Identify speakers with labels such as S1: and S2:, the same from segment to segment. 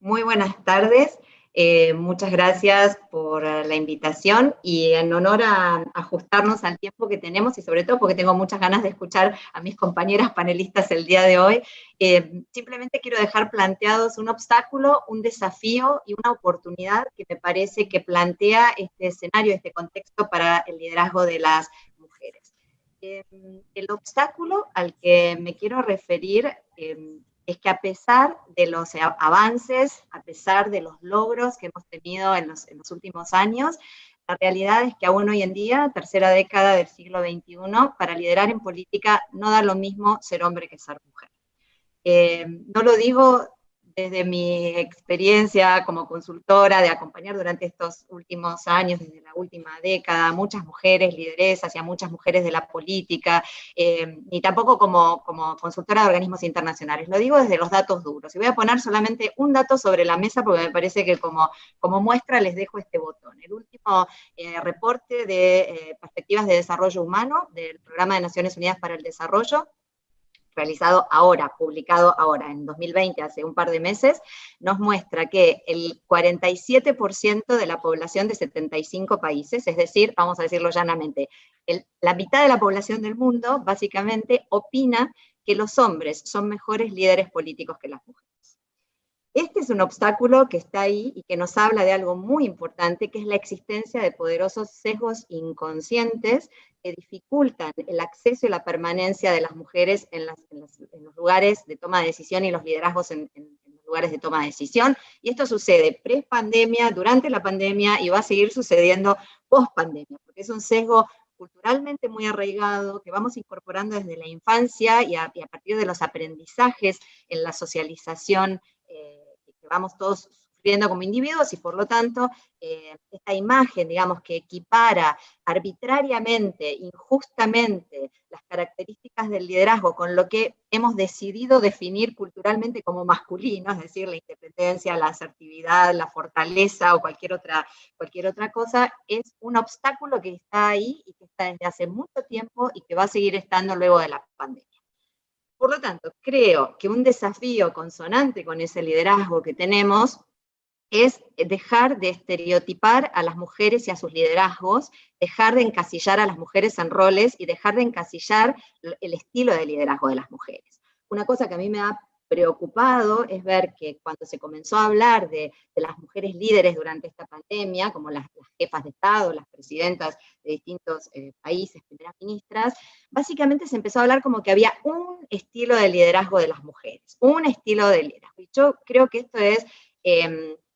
S1: Muy buenas tardes. Muchas gracias por la invitación y en honor a ajustarnos al tiempo que tenemos y sobre todo porque tengo muchas ganas de escuchar a mis compañeras panelistas el día de hoy, simplemente quiero dejar planteados un obstáculo, un desafío y una oportunidad que me parece que plantea este escenario, este contexto para el liderazgo de las mujeres. El obstáculo al que me quiero referir es que a pesar de los avances, a pesar de los logros que hemos tenido en los últimos años, la realidad es que aún hoy en día, tercera década del siglo XXI, para liderar en política no da lo mismo ser hombre que ser mujer. No lo digo desde mi experiencia como consultora de acompañar durante estos últimos años, desde la última década, a muchas mujeres lideresas y a muchas mujeres de la política, ni tampoco como consultora de organismos internacionales. Lo digo desde los datos duros. Y voy a poner solamente un dato sobre la mesa porque me parece que como muestra les dejo este botón. El último reporte de perspectivas de desarrollo humano del Programa de Naciones Unidas para el Desarrollo, realizado ahora, publicado ahora, en 2020, hace un par de meses, nos muestra que el 47% de la población de 75 países, es decir, vamos a decirlo llanamente, la mitad de la población del mundo, básicamente, opina que los hombres son mejores líderes políticos que las mujeres. Este es un obstáculo que está ahí y que nos habla de algo muy importante, que es la existencia de poderosos sesgos inconscientes que dificultan el acceso y la permanencia de las mujeres en los lugares de toma de decisión y los liderazgos en los lugares de toma de decisión. Y esto sucede pre-pandemia, durante la pandemia y va a seguir sucediendo post-pandemia, porque es un sesgo culturalmente muy arraigado, que vamos incorporando desde la infancia y a partir de los aprendizajes en la socialización que vamos todos sufriendo como individuos y por lo tanto esta imagen, digamos, que equipara arbitrariamente, injustamente las características del liderazgo con lo que hemos decidido definir culturalmente como masculino, es decir, la independencia, la asertividad, la fortaleza o cualquier otra cosa, es un obstáculo que está ahí y que está desde hace mucho tiempo y que va a seguir estando luego de la pandemia. Por lo tanto, creo que un desafío consonante con ese liderazgo que tenemos es dejar de estereotipar a las mujeres y a sus liderazgos, dejar de encasillar a las mujeres en roles y dejar de encasillar el estilo de liderazgo de las mujeres. Una cosa que a mí me ha preocupado es ver que cuando se comenzó a hablar de las mujeres líderes durante esta pandemia, como las jefas de Estado, las presidentas de distintos países, primeras ministras, básicamente se empezó a hablar como que había un estilo de liderazgo de las mujeres, un estilo de liderazgo. Y yo creo que esto es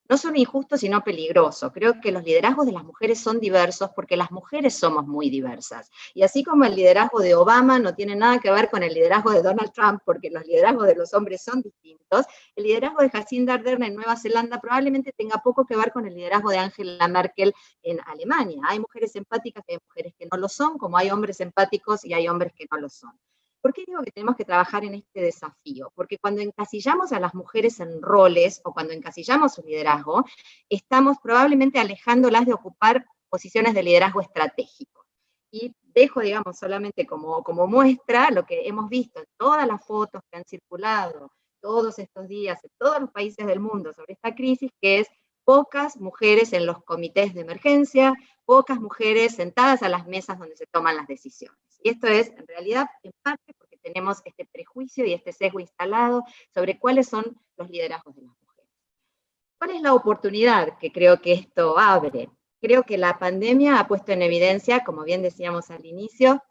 S1: no solo injusto, sino peligroso. Creo que los liderazgos de las mujeres son diversos porque las mujeres somos muy diversas. Y así como el liderazgo de Obama no tiene nada que ver con el liderazgo de Donald Trump, porque los liderazgos de los hombres son distintos, el liderazgo de Jacinda Ardern en Nueva Zelanda probablemente tenga poco que ver con el liderazgo de Angela Merkel en Alemania. Hay mujeres empáticas y hay mujeres que no lo son, como hay hombres empáticos y hay hombres que no lo son. ¿Por qué digo que tenemos que trabajar en este desafío? Porque cuando encasillamos a las mujeres en roles o cuando encasillamos su liderazgo, estamos probablemente alejándolas de ocupar posiciones de liderazgo estratégico. Y dejo, digamos, solamente como muestra lo que hemos visto en todas las fotos que han circulado todos estos días en todos los países del mundo sobre esta crisis, que es pocas mujeres en los comités de emergencia, pocas mujeres sentadas a las mesas donde se toman las decisiones. Y esto es, en realidad, en parte porque tenemos este prejuicio y este sesgo instalado sobre cuáles son los liderazgos de las mujeres. ¿Cuál es la oportunidad que creo que esto abre? Creo que la pandemia ha puesto en evidencia, como bien decíamos al inicio,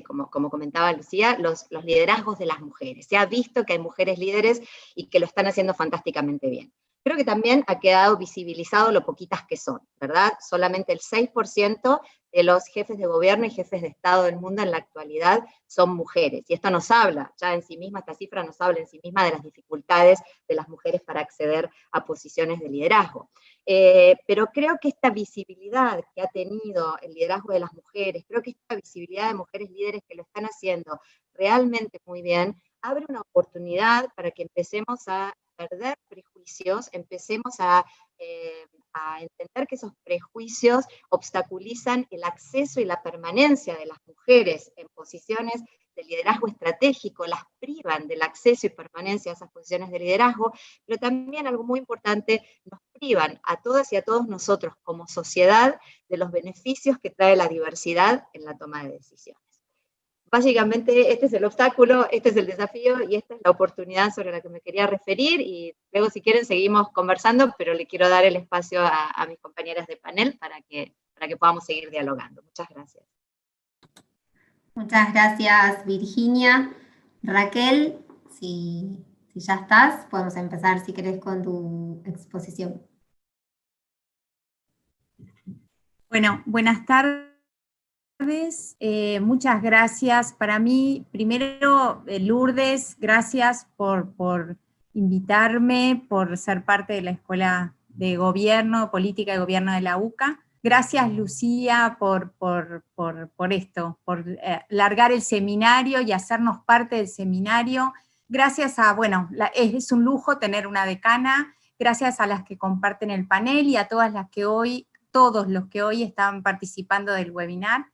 S1: como comentaba Lucía, los liderazgos de las mujeres. Se ha visto que hay mujeres líderes y que lo están haciendo fantásticamente bien. Creo que también ha quedado visibilizado lo poquitas que son, ¿verdad? Solamente el 6% de los jefes de gobierno y jefes de Estado del mundo en la actualidad son mujeres. Y esto nos habla, ya en sí misma, esta cifra nos habla en sí misma de las dificultades de las mujeres para acceder a posiciones de liderazgo. Pero creo que esta visibilidad que ha tenido el liderazgo de las mujeres, creo que esta visibilidad de mujeres líderes que lo están haciendo realmente muy bien, abre una oportunidad para que empecemos a perder prejuicios, empecemos a entender que esos prejuicios obstaculizan el acceso y la permanencia de las mujeres en posiciones de liderazgo estratégico, las privan del acceso y permanencia a esas posiciones de liderazgo, pero también algo muy importante, nos privan a todas y a todos nosotros como sociedad de los beneficios que trae la diversidad en la toma de decisiones. Básicamente este es el obstáculo, este es el desafío y esta es la oportunidad sobre la que me quería referir, y luego si quieren seguimos conversando, pero le quiero dar el espacio a mis compañeras de panel para que podamos seguir dialogando. Muchas gracias.
S2: Muchas gracias, Virginia. Raquel, si ya estás, podemos empezar, si querés, con tu exposición.
S3: Bueno, buenas tardes. Muchas gracias. Para mí, primero, Lourdes, gracias por invitarme, por ser parte de la Escuela de Gobierno, Política y Gobierno de la UCA. Gracias, Lucía, por esto, por largar el seminario y hacernos parte del seminario. Gracias a, bueno, es un lujo tener una decana. Gracias a las que comparten el panel y a todas las que todos los que hoy están participando del webinar.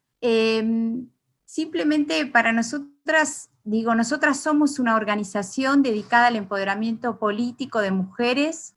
S3: Simplemente para nosotras, nosotras somos una organización dedicada al empoderamiento político de mujeres.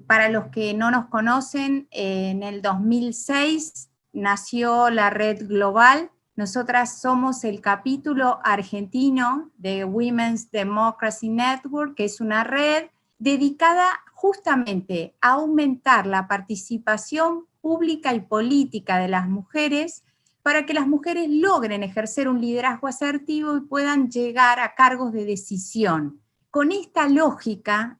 S3: Para los que no nos conocen, en el 2006 nació la Red Global. Nosotras somos el capítulo argentino de Women's Democracy Network, que es una red dedicada justamente a aumentar la participación pública y política de las mujeres para que las mujeres logren ejercer un liderazgo asertivo y puedan llegar a cargos de decisión. Con esta lógica,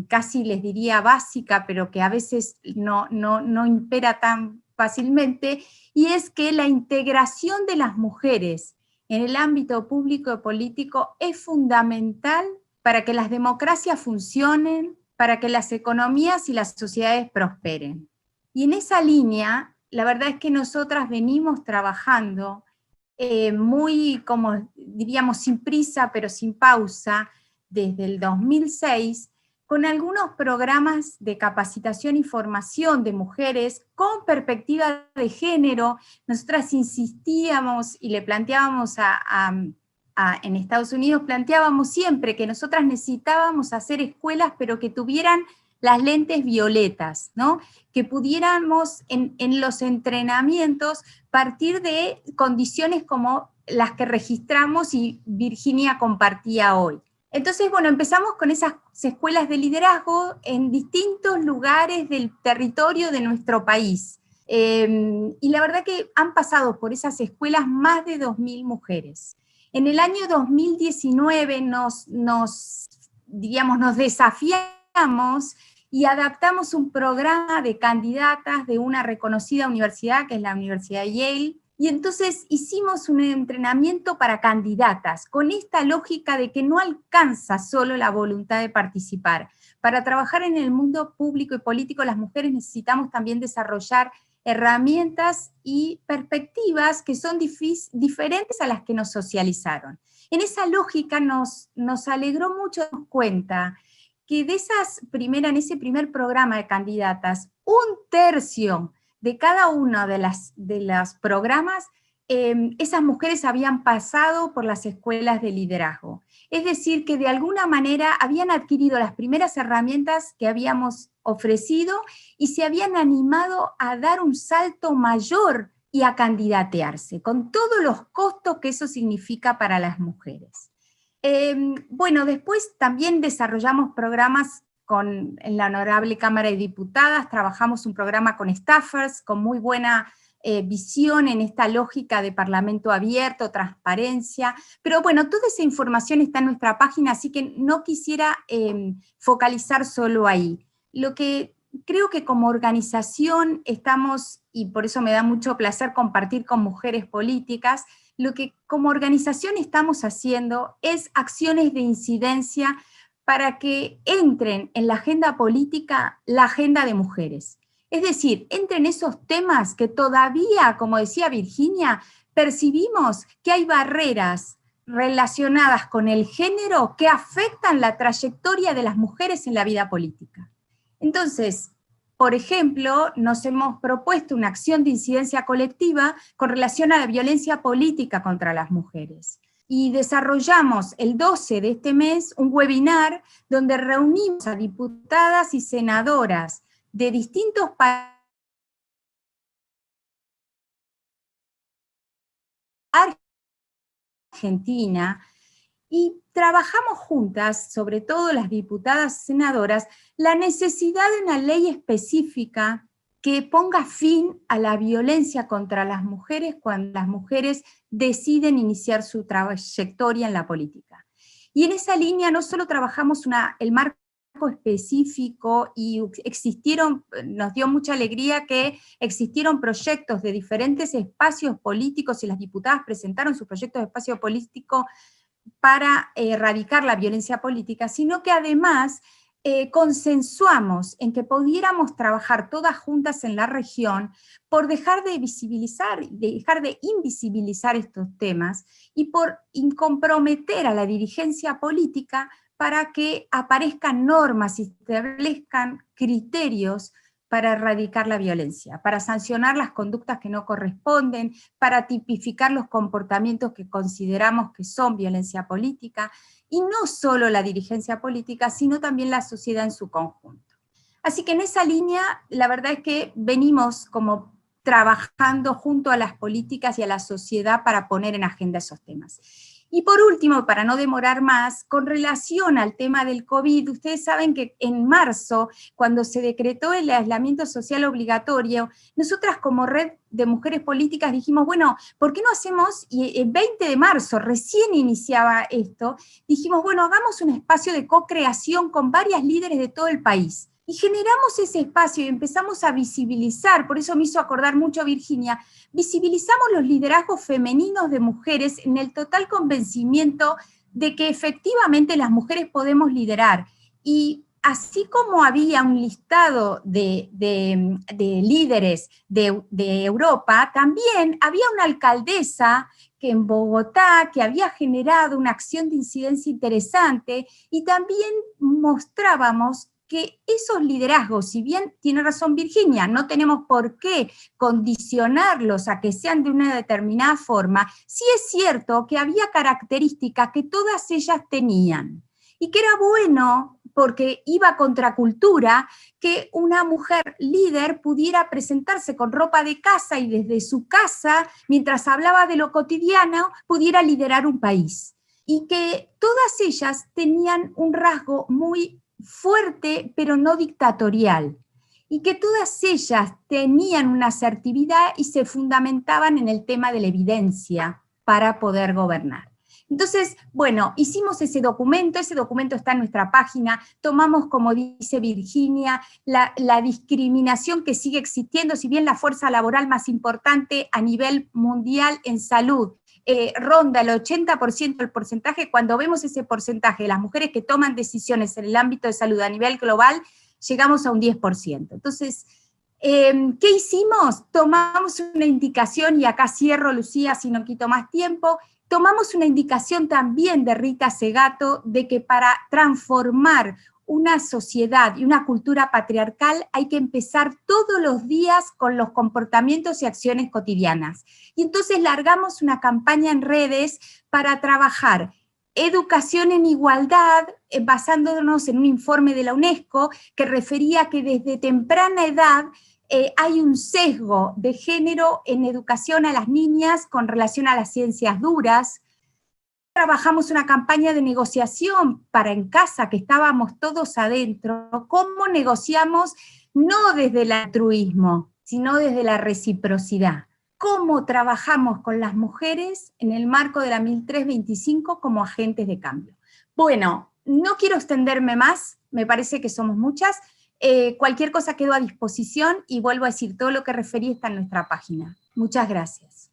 S3: casi les diría básica, pero que a veces no impera tan fácilmente, y es que la integración de las mujeres en el ámbito público y político es fundamental para que las democracias funcionen, para que las economías y las sociedades prosperen. Y en esa línea, la verdad es que nosotras venimos trabajando muy, como diríamos, sin prisa, pero sin pausa, desde el 2006, con algunos programas de capacitación y formación de mujeres con perspectiva de género. Nosotras insistíamos y le planteábamos en Estados Unidos, planteábamos siempre que nosotras necesitábamos hacer escuelas, pero que tuvieran las lentes violetas, ¿no? Que pudiéramos en los entrenamientos partir de condiciones como las que registramos y Virginia compartía hoy. Entonces, bueno, empezamos con esas escuelas de liderazgo en distintos lugares del territorio de nuestro país. Y la verdad que han pasado por esas escuelas más de 2.000 mujeres. En el año 2019 nos desafiamos y adaptamos un programa de candidatas de una reconocida universidad, que es la Universidad de Yale, y entonces hicimos un entrenamiento para candidatas, con esta lógica de que no alcanza solo la voluntad de participar. Para trabajar en el mundo público y político, las mujeres necesitamos también desarrollar herramientas y perspectivas que son diferentes a las que nos socializaron. En esa lógica nos alegró mucho darnos cuenta que en ese primer programa de candidatas, 1/3 de cada uno de los programas, esas mujeres habían pasado por las escuelas de liderazgo. Es decir, que de alguna manera habían adquirido las primeras herramientas que habíamos ofrecido y se habían animado a dar un salto mayor y a candidatearse, con todos los costos que eso significa para las mujeres. Bueno, después también desarrollamos programas en la Honorable Cámara de Diputadas, trabajamos un programa con staffers, con muy buena visión en esta lógica de parlamento abierto, transparencia, pero bueno, toda esa información está en nuestra página, así que no quisiera focalizar solo ahí. Lo que creo que como organización estamos, y por eso me da mucho placer compartir con Mujeres Políticas, lo que como organización estamos haciendo es acciones de incidencia para que entren en la agenda política la agenda de mujeres. Es decir, entren esos temas que todavía, como decía Virginia, percibimos que hay barreras relacionadas con el género que afectan la trayectoria de las mujeres en la vida política. Entonces, por ejemplo, nos hemos propuesto una acción de incidencia colectiva con relación a la violencia política contra las mujeres. Y desarrollamos el 12 de este mes un webinar donde reunimos a diputadas y senadoras de distintos países Argentina, y trabajamos juntas, sobre todo las diputadas y senadoras, la necesidad de una ley específica que ponga fin a la violencia contra las mujeres cuando las mujeres deciden iniciar su trayectoria en la política. Y en esa línea no solo trabajamos el marco específico, y nos dio mucha alegría que existieron proyectos de diferentes espacios políticos, y las diputadas presentaron sus proyectos de espacio político para erradicar la violencia política, sino que además consensuamos en que pudiéramos trabajar todas juntas en la región por dejar de invisibilizar estos temas, y por comprometer a la dirigencia política para que aparezcan normas y establezcan criterios para erradicar la violencia, para sancionar las conductas que no corresponden, para tipificar los comportamientos que consideramos que son violencia política, y no solo la dirigencia política, sino también la sociedad en su conjunto. Así que en esa línea, la verdad es que venimos como trabajando junto a las políticas y a la sociedad para poner en agenda esos temas. Y por último, para no demorar más, con relación al tema del COVID, ustedes saben que en marzo, cuando se decretó el aislamiento social obligatorio, nosotras como Red de Mujeres Políticas dijimos, bueno, ¿por qué no hacemos, y el 20 de marzo recién iniciaba esto, dijimos, bueno, hagamos un espacio de co-creación con varias líderes de todo el país. Y generamos ese espacio y empezamos a visibilizar, por eso me hizo acordar mucho Virginia, visibilizamos los liderazgos femeninos de mujeres en el total convencimiento de que efectivamente las mujeres podemos liderar. Y así como había un listado de líderes de Europa, también había una alcaldesa que en Bogotá, que había generado una acción de incidencia interesante, y también mostrábamos que esos liderazgos, si bien tiene razón Virginia, no tenemos por qué condicionarlos a que sean de una determinada forma, sí es cierto que había características que todas ellas tenían, y que era bueno, porque iba contra cultura, que una mujer líder pudiera presentarse con ropa de casa y desde su casa, mientras hablaba de lo cotidiano, pudiera liderar un país. Y que todas ellas tenían un rasgo muy fuerte, pero no dictatorial, y que todas ellas tenían una asertividad y se fundamentaban en el tema de la evidencia para poder gobernar. Entonces, bueno, hicimos ese documento está en nuestra página, tomamos, como dice Virginia, la discriminación que sigue existiendo, si bien la fuerza laboral más importante a nivel mundial en salud ronda el 80% del porcentaje, cuando vemos ese porcentaje de las mujeres que toman decisiones en el ámbito de salud a nivel global, llegamos a un 10%. Entonces, ¿qué hicimos? Tomamos una indicación, y acá cierro, Lucía, si no quito más tiempo, tomamos una indicación también de Rita Segato, de que para transformar una sociedad y una cultura patriarcal hay que empezar todos los días con los comportamientos y acciones cotidianas. Y entonces largamos una campaña en redes para trabajar educación en igualdad, basándonos en un informe de la UNESCO que refería que desde temprana edad hay un sesgo de género en educación a las niñas con relación a las ciencias duras. Trabajamos una campaña de negociación para en casa, que estábamos todos adentro, cómo negociamos no desde el altruismo, sino desde la reciprocidad. Cómo trabajamos con las mujeres en el marco de la 1325 como agentes de cambio. Bueno, no quiero extenderme más, me parece que somos muchas. Cualquier cosa quedo a disposición, y vuelvo a decir, todo lo que referí está en nuestra página. Muchas gracias.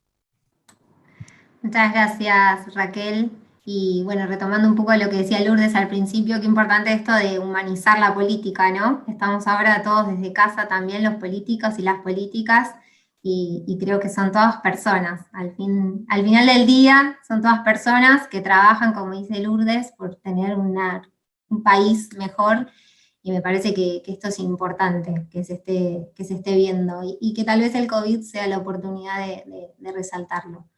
S2: Muchas gracias, Raquel. Y bueno, retomando un poco lo que decía Lourdes al principio, qué importante esto de humanizar la política, ¿no? Estamos ahora todos desde casa también, los políticos y las políticas, y creo que son todas personas. Al final del día son todas personas que trabajan, como dice Lourdes, por tener un país mejor y me parece que esto es importante, que se esté viendo, y que tal vez el COVID sea la oportunidad de resaltarlo.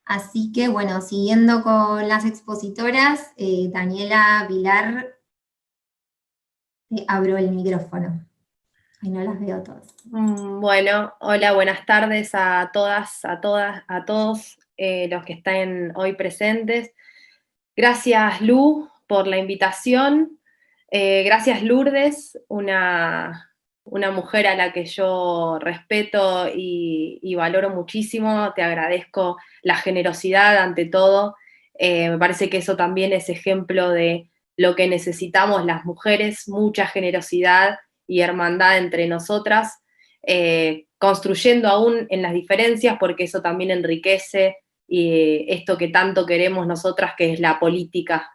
S2: Así que bueno, siguiendo con las expositoras, Daniela Vilar, te abro el micrófono. Ay, no las veo todas.
S4: Bueno, hola, buenas tardes a todas, a todos los que están hoy presentes. Gracias, Lu, por la invitación. Gracias, Lourdes, una mujer a la que yo respeto y valoro muchísimo. Te agradezco la generosidad ante todo. Me parece que eso también es ejemplo de lo que necesitamos las mujeres, mucha generosidad y hermandad entre nosotras, construyendo aún en las diferencias, porque eso también enriquece esto que tanto queremos nosotras, que es la política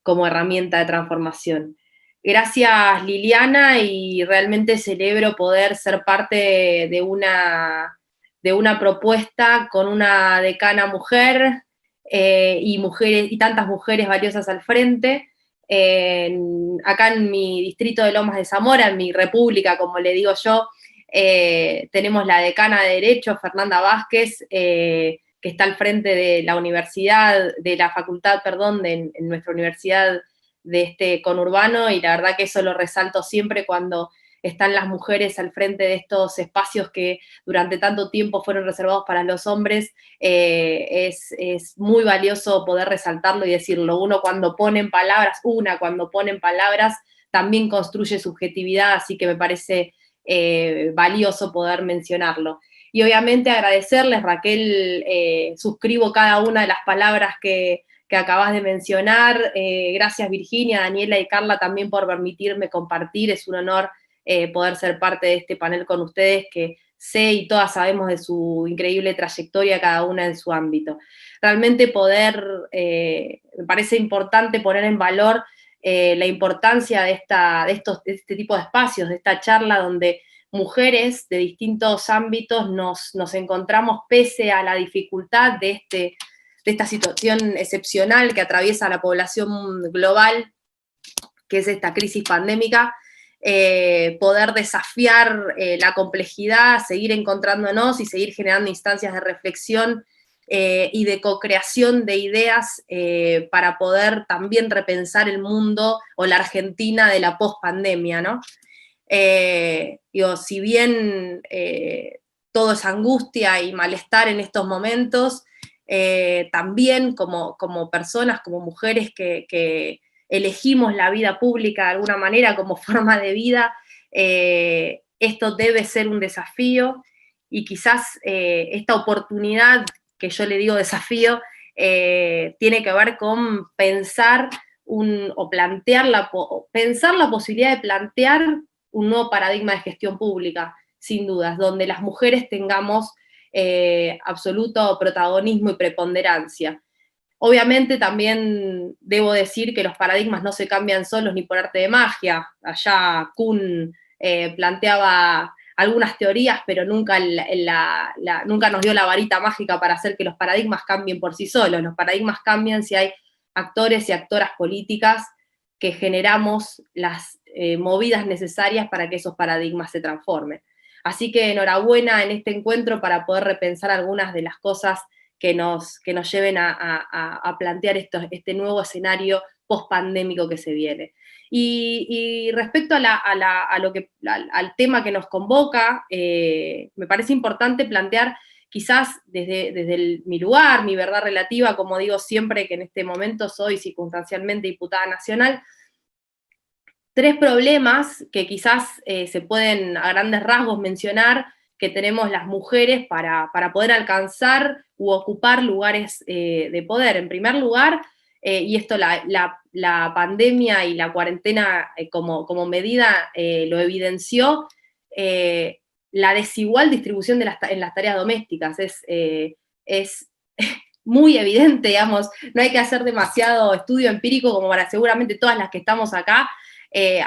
S4: como herramienta de transformación. Gracias, Liliana, y realmente celebro poder ser parte de una propuesta con una decana mujer y tantas mujeres valiosas al frente. Acá en mi distrito de Lomas de Zamora, en mi república, como le digo yo, tenemos la decana de Derecho, Fernanda Vázquez, que está al frente de la universidad, de la facultad, perdón, en nuestra universidad de este conurbano, y la verdad que eso lo resalto siempre cuando están las mujeres al frente de estos espacios que durante tanto tiempo fueron reservados para los hombres. Es muy valioso poder resaltarlo y decirlo. Cuando pone en palabras, también construye subjetividad, así que me parece valioso poder mencionarlo. Y obviamente agradecerles, Raquel, suscribo cada una de las palabras que acabas de mencionar. Gracias, Virginia, Daniela y Carla, también por permitirme compartir. Es un honor poder ser parte de este panel con ustedes, que sé y todas sabemos de su increíble trayectoria, cada una en su ámbito. Realmente me parece importante poner en valor la importancia de este tipo de espacios, de esta charla donde mujeres de distintos ámbitos nos encontramos pese a la dificultad de esta situación excepcional que atraviesa la población global, que es esta crisis pandémica, poder desafiar la complejidad, seguir encontrándonos y seguir generando instancias de reflexión y de co-creación de ideas para poder también repensar el mundo o la Argentina de la post-pandemia, ¿no? Si bien todo es angustia y malestar en estos momentos, también como personas, como mujeres que elegimos la vida pública de alguna manera como forma de vida, esto debe ser un desafío, y quizás esta oportunidad, que yo le digo desafío, tiene que ver con pensar pensar la posibilidad de plantear un nuevo paradigma de gestión pública, sin dudas, donde las mujeres tengamos absoluto protagonismo y preponderancia. Obviamente también debo decir que los paradigmas no se cambian solos ni por arte de magia. Allá Kuhn planteaba algunas teorías, pero nunca nos dio la varita mágica para hacer que los paradigmas cambien por sí solos. Los paradigmas cambian si hay actores y actoras políticas que generamos las movidas necesarias para que esos paradigmas se transformen. Así que enhorabuena en este encuentro para poder repensar algunas de las cosas que nos lleven a plantear este nuevo escenario post-pandémico que se viene. Y respecto al tema que nos convoca, me parece importante plantear, quizás desde mi lugar, mi verdad relativa, como digo siempre, que en este momento soy circunstancialmente diputada nacional, 3 problemas que quizás se pueden a grandes rasgos mencionar que tenemos las mujeres para poder alcanzar u ocupar lugares de poder. En primer lugar, y esto la pandemia y la cuarentena como medida lo evidenció, la desigual distribución en las tareas domésticas. Es muy evidente, digamos, no hay que hacer demasiado estudio empírico como para seguramente todas las que estamos acá,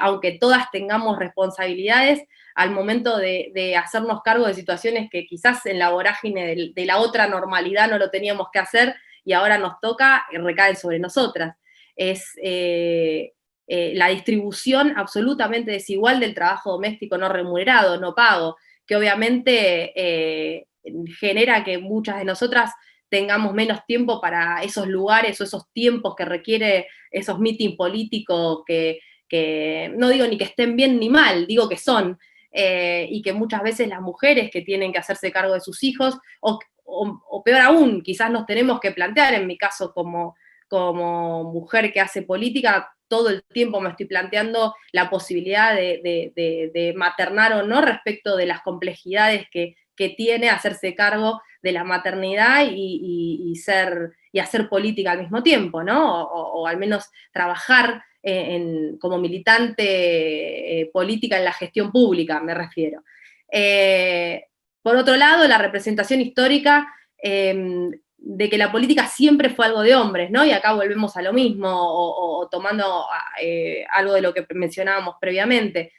S4: aunque todas tengamos responsabilidades, al momento de hacernos cargo de situaciones que quizás en la vorágine de la otra normalidad no lo teníamos que hacer y ahora nos toca, recaen sobre nosotras. Es la distribución absolutamente desigual del trabajo doméstico no remunerado, no pago, que obviamente genera que muchas de nosotras tengamos menos tiempo para esos lugares o esos tiempos que requiere esos meetings políticos que no digo ni que estén bien ni mal, digo que son, y que muchas veces las mujeres que tienen que hacerse cargo de sus hijos, o peor aún, quizás nos tenemos que plantear, en mi caso como mujer que hace política, todo el tiempo me estoy planteando la posibilidad de maternar o no respecto de las complejidades que tiene hacerse cargo de la maternidad y hacer política al mismo tiempo, ¿no? O al menos trabajar como militante política en la gestión pública, me refiero. Por otro lado, la representación histórica de que la política siempre fue algo de hombres, ¿no? Y acá volvemos a lo mismo, o tomando algo de lo que mencionábamos previamente,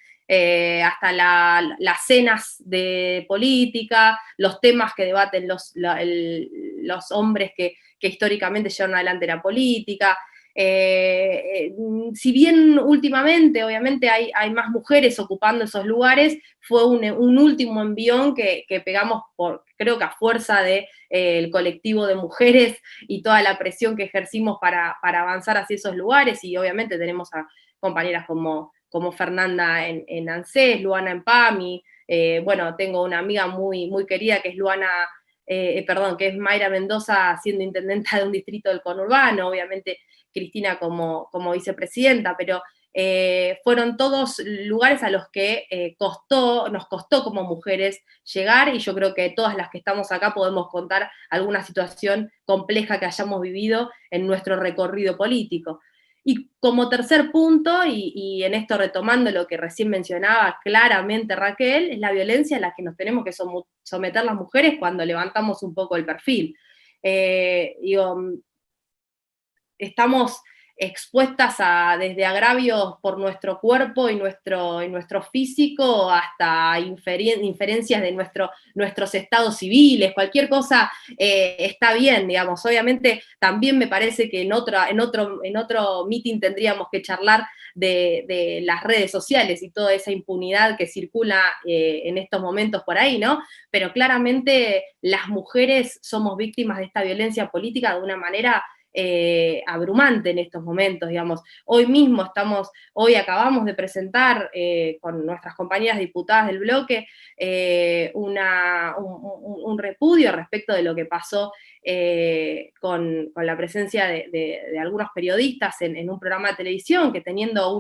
S4: hasta las cenas de política, los temas que debaten los hombres que históricamente llevaron adelante la política. Si bien últimamente, obviamente, hay más mujeres ocupando esos lugares, fue un último envión que pegamos, creo que a fuerza del colectivo de mujeres y toda la presión que ejercimos para avanzar hacia esos lugares, y obviamente tenemos a compañeras como Fernanda en ANSES, Luana en PAMI, bueno, tengo una amiga muy, muy querida que es que es Mayra Mendoza, siendo intendenta de un distrito del conurbano, obviamente Cristina como vicepresidenta, pero fueron todos lugares a los que nos costó como mujeres llegar, y yo creo que todas las que estamos acá podemos contar alguna situación compleja que hayamos vivido en nuestro recorrido político. Y como tercer punto, y en esto retomando lo que recién mencionaba claramente Raquel, es la violencia a la que nos tenemos que someter las mujeres cuando levantamos un poco el perfil. Estamos expuestas desde agravios por nuestro cuerpo y nuestro físico hasta inferencias de nuestros estados civiles, cualquier cosa está bien, digamos. Obviamente también me parece que en otro meeting tendríamos que charlar de las redes sociales y toda esa impunidad que circula en estos momentos por ahí, ¿no? Pero claramente las mujeres somos víctimas de esta violencia política de una manera abrumante en estos momentos, digamos. Hoy acabamos de presentar con nuestras compañeras diputadas del bloque un repudio respecto de lo que pasó con la presencia de algunos periodistas en un programa de televisión, que teniendo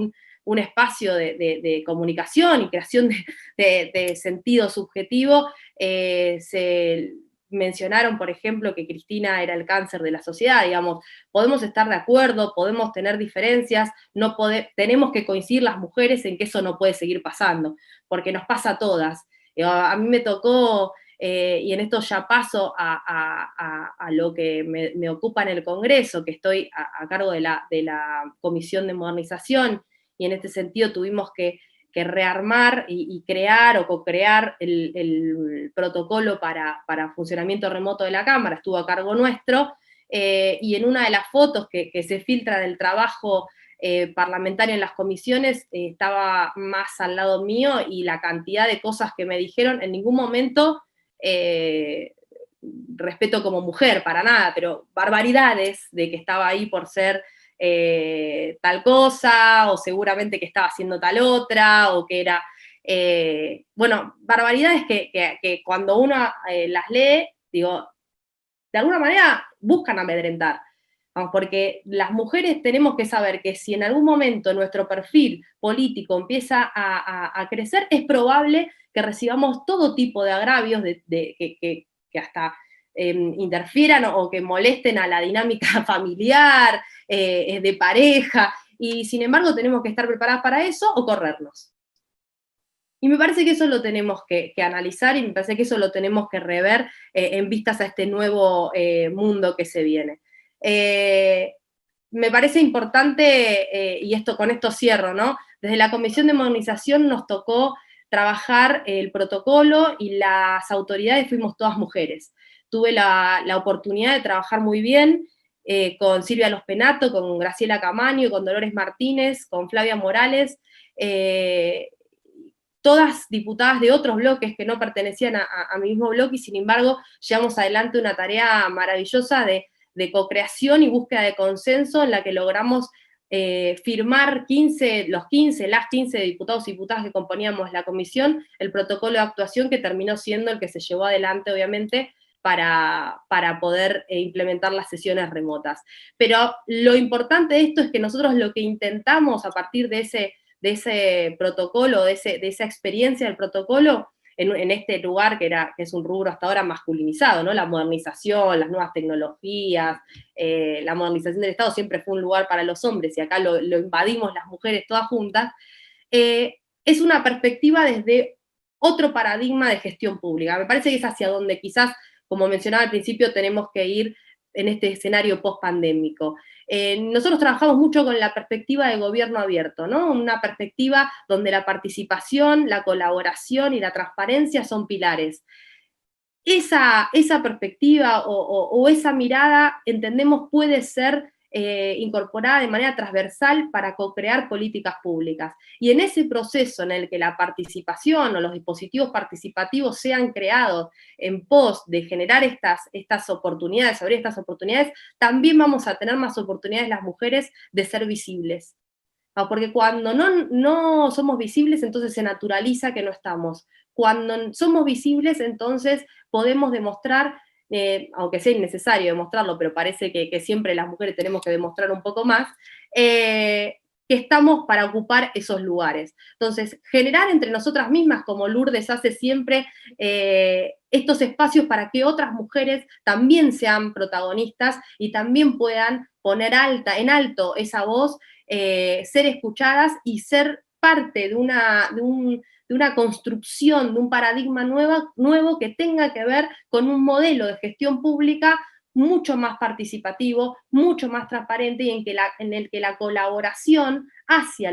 S4: un espacio de comunicación y creación de sentido subjetivo, se mencionaron, por ejemplo, que Cristina era el cáncer de la sociedad, digamos. Podemos estar de acuerdo, podemos tener diferencias, tenemos que coincidir las mujeres en que eso no puede seguir pasando, porque nos pasa a todas. A mí me tocó, y en esto ya paso a lo que me ocupa en el Congreso, que estoy a cargo de la Comisión de Modernización, y en este sentido tuvimos que rearmar y crear o co-crear el protocolo para funcionamiento remoto de la Cámara, estuvo a cargo nuestro, y en una de las fotos que se filtra del trabajo parlamentario en las comisiones, estaba más al lado mío, y la cantidad de cosas que me dijeron, en ningún momento respeto como mujer, para nada, pero barbaridades de que estaba ahí por ser tal cosa, o seguramente que estaba haciendo tal otra, o que era, bueno, barbaridades que cuando uno las lee, digo, de alguna manera buscan amedrentar. Vamos, porque las mujeres tenemos que saber que si en algún momento nuestro perfil político empieza a crecer, es probable que recibamos todo tipo de agravios que hasta interfieran o que molesten a la dinámica familiar, de pareja, y sin embargo tenemos que estar preparadas para eso o corrernos. Y me parece que eso lo tenemos que analizar, y me parece que eso lo tenemos que rever en vistas a este nuevo mundo que se viene. Me parece importante, y con esto cierro, ¿no? Desde la Comisión de Modernización nos tocó trabajar el protocolo, y las autoridades fuimos todas mujeres. Tuve la oportunidad de trabajar muy bien, con Silvia Lospenato, con Graciela Camaño, con Dolores Martínez, con Flavia Morales, todas diputadas de otros bloques que no pertenecían a mi mismo bloque, y sin embargo llevamos adelante una tarea maravillosa de co-creación y búsqueda de consenso, en la que logramos firmar las 15 diputados y diputadas que componíamos la comisión, el protocolo de actuación que terminó siendo el que se llevó adelante, obviamente, para poder implementar las sesiones remotas. Pero lo importante de esto es que nosotros lo que intentamos a partir de ese protocolo, de esa experiencia del protocolo, en este lugar que es un rubro hasta ahora masculinizado, ¿no? La modernización, las nuevas tecnologías, la modernización del Estado siempre fue un lugar para los hombres, y acá lo invadimos las mujeres todas juntas, es una perspectiva desde otro paradigma de gestión pública. Me parece que es hacia donde quizás, como mencionaba al principio, tenemos que ir en este escenario post-pandémico. Nosotros trabajamos mucho con la perspectiva de gobierno abierto, ¿no? Una perspectiva donde la participación, la colaboración y la transparencia son pilares. Esa perspectiva o esa mirada, entendemos, puede ser incorporada de manera transversal para co-crear políticas públicas. Y en ese proceso en el que la participación o los dispositivos participativos sean creados en pos de generar estas oportunidades, abrir estas oportunidades, también vamos a tener más oportunidades las mujeres de ser visibles. Porque cuando no somos visibles, entonces se naturaliza que no estamos. Cuando somos visibles, entonces podemos demostrar, aunque sea innecesario demostrarlo, pero parece que siempre las mujeres tenemos que demostrar un poco más, que estamos para ocupar esos lugares. Entonces, generar entre nosotras mismas, como Lourdes hace siempre, estos espacios para que otras mujeres también sean protagonistas y también puedan poner en alto esa voz, ser escuchadas y ser parte de una construcción, de un paradigma nuevo que tenga que ver con un modelo de gestión pública mucho más participativo, mucho más transparente, y en el que la colaboración hacia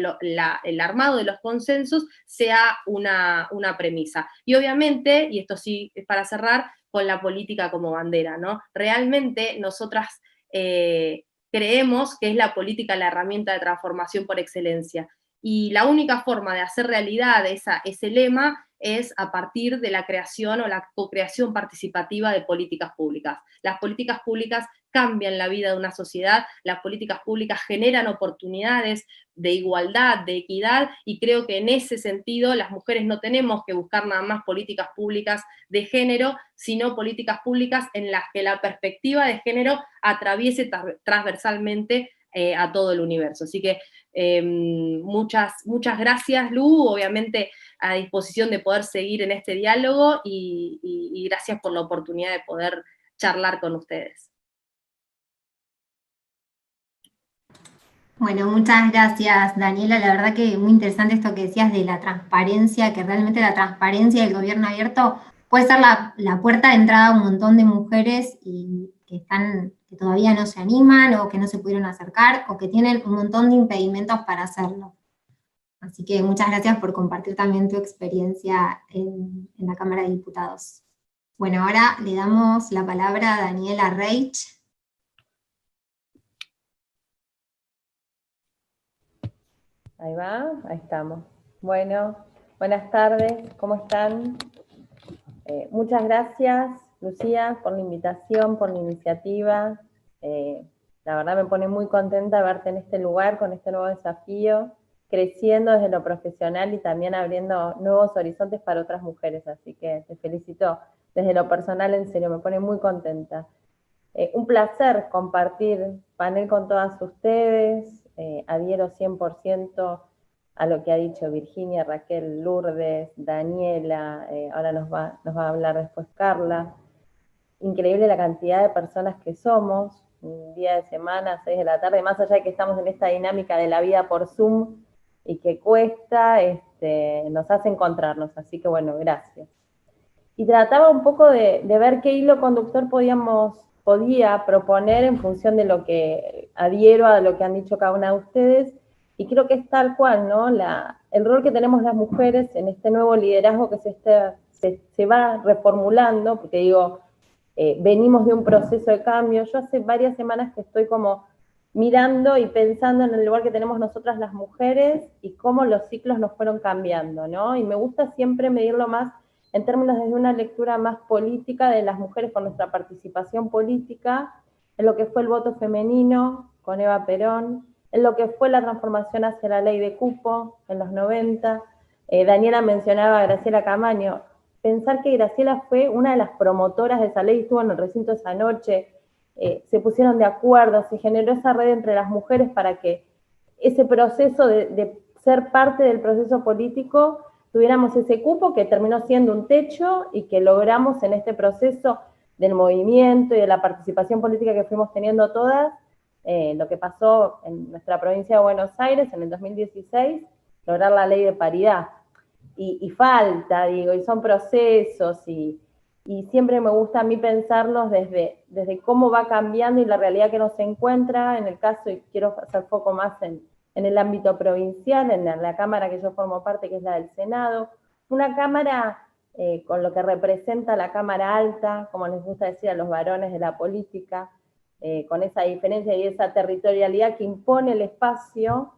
S4: el armado de los consensos sea una premisa. Y obviamente, y esto sí es para cerrar, con la política como bandera, ¿no? Realmente nosotras creemos que es la política la herramienta de transformación por excelencia. Y la única forma de hacer realidad ese lema es a partir de la creación o la co-creación participativa de políticas públicas. Las políticas públicas cambian la vida de una sociedad, las políticas públicas generan oportunidades de igualdad, de equidad, y creo que en ese sentido las mujeres no tenemos que buscar nada más políticas públicas de género, sino políticas públicas en las que la perspectiva de género atraviese transversalmente a todo el universo. Así que muchas gracias, Lu, obviamente a disposición de poder seguir en este diálogo, y gracias por la oportunidad de poder charlar con ustedes.
S2: Bueno, muchas gracias, Daniela. La verdad que muy interesante esto que decías de la transparencia, que realmente la transparencia del gobierno abierto puede ser la puerta de entrada a un montón de mujeres y que todavía no se animan, o que no se pudieron acercar, o que tienen un montón de impedimentos para hacerlo. Así que muchas gracias por compartir también tu experiencia en la Cámara de Diputados. Bueno, ahora le damos la palabra a Daniela Reich.
S5: Ahí va, ahí estamos. Bueno, buenas tardes, ¿cómo están? Muchas gracias, Lucía, por la invitación, por la iniciativa. La verdad me pone muy contenta verte en este lugar, con este nuevo desafío, creciendo desde lo profesional y también abriendo nuevos horizontes para otras mujeres. Así que te felicito desde lo personal, en serio, me pone muy contenta. Un placer compartir panel con todas ustedes. Adhiero 100% a lo que ha dicho Virginia, Raquel, Lourdes, Daniela, ahora nos va a hablar después Carla. Increíble la cantidad de personas que somos, un día de semana, 6 de la tarde, más allá de que estamos en esta dinámica de la vida por Zoom y que cuesta, nos hace encontrarnos, así que bueno, gracias. Y trataba un poco de ver qué hilo conductor podía proponer en función de lo que adhiero a lo que han dicho cada una de ustedes, y creo que es tal cual, ¿no? El rol que tenemos las mujeres en este nuevo liderazgo que se va reformulando, porque digo, venimos de un proceso de cambio. Yo hace varias semanas que estoy como mirando y pensando en el lugar que tenemos nosotras las mujeres y cómo los ciclos nos fueron cambiando, ¿no? Y me gusta siempre medirlo más en términos de una lectura más política de las mujeres con nuestra participación política, en lo que fue el voto femenino con Eva Perón, en lo que fue la transformación hacia la ley de cupo en los 90. Daniela mencionaba a Graciela Camaño. Pensar que Graciela fue una de las promotoras de esa ley, estuvo en el recinto esa noche, se pusieron de acuerdo, se generó esa red entre las mujeres para que ese proceso de ser parte del proceso político tuviéramos ese cupo que terminó siendo un techo y que logramos en este proceso del movimiento y de la participación política que fuimos teniendo todas, lo que pasó en nuestra provincia de Buenos Aires en el 2016, lograr la ley de paridad. Y falta, digo, y son procesos, y siempre me gusta a mí pensarlos desde cómo va cambiando y la realidad que nos encuentra, en el caso, y quiero hacer foco más en el ámbito provincial, en la Cámara que yo formo parte, que es la del Senado, una Cámara con lo que representa la Cámara Alta, como les gusta decir a los varones de la política, con esa diferencia y esa territorialidad que impone el espacio.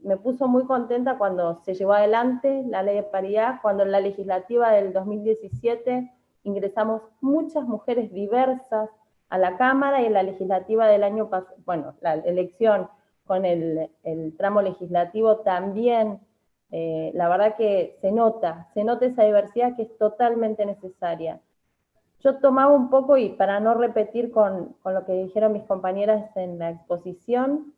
S5: Me puso muy contenta cuando se llevó adelante la ley de paridad, cuando en la legislativa del 2017 ingresamos muchas mujeres diversas a la Cámara, y en la legislativa del año pasado, bueno, la elección con el tramo legislativo también, la verdad que se nota esa diversidad que es totalmente necesaria. Yo tomaba un poco, y para no repetir con lo que dijeron mis compañeras en la exposición,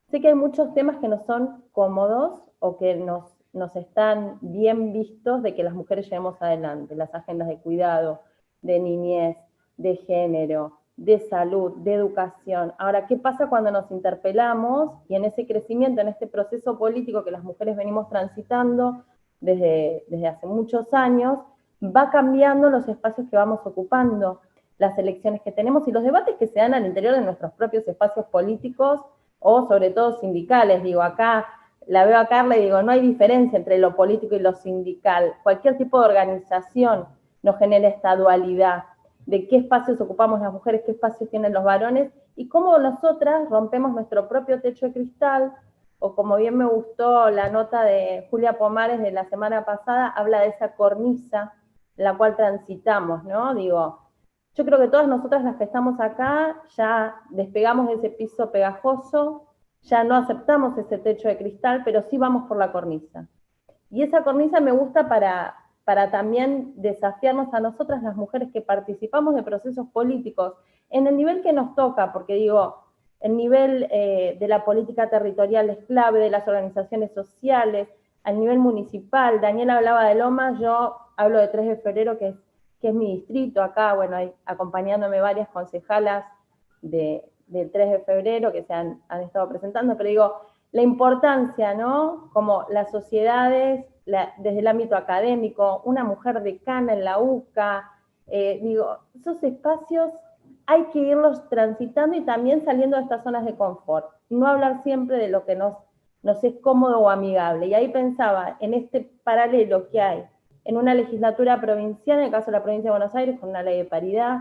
S5: sé que hay muchos temas que no son cómodos o que nos están bien vistos de que las mujeres llevemos adelante, las agendas de cuidado, de niñez, de género, de salud, de educación. Ahora, ¿qué pasa cuando nos interpelamos y en ese crecimiento, en este proceso político que las mujeres venimos transitando desde hace muchos años, va cambiando los espacios que vamos ocupando, las elecciones que tenemos y los debates que se dan al interior de nuestros propios espacios políticos, o sobre todo sindicales? Digo, acá la veo a Carla y digo, no hay diferencia entre lo político y lo sindical. Cualquier tipo de organización nos genera esta dualidad de qué espacios ocupamos las mujeres, qué espacios tienen los varones, y cómo nosotras rompemos nuestro propio techo de cristal, o como bien me gustó la nota de Julia Pomares de la semana pasada, habla de esa cornisa en la cual transitamos, ¿no? Digo, yo creo que todas nosotras las que estamos acá ya despegamos de ese piso pegajoso, ya no aceptamos ese techo de cristal, pero sí vamos por la cornisa. Y esa cornisa me gusta para también desafiarnos a nosotras las mujeres que participamos de procesos políticos en el nivel que nos toca, porque digo, el nivel de la política territorial es clave, de las organizaciones sociales, al nivel municipal. Daniela hablaba de Lomas, yo hablo de 3 de febrero, que es mi distrito. Acá, bueno, hay acompañándome varias concejalas del 3 de febrero que se han estado presentando, pero digo, la importancia, ¿no? Como las sociedades, desde el ámbito académico, una mujer decana en la UCA, digo, esos espacios hay que irlos transitando y también saliendo de estas zonas de confort. No hablar siempre de lo que nos es cómodo o amigable. Y ahí pensaba en este paralelo que hay en una legislatura provincial, en el caso de la provincia de Buenos Aires, con una ley de paridad,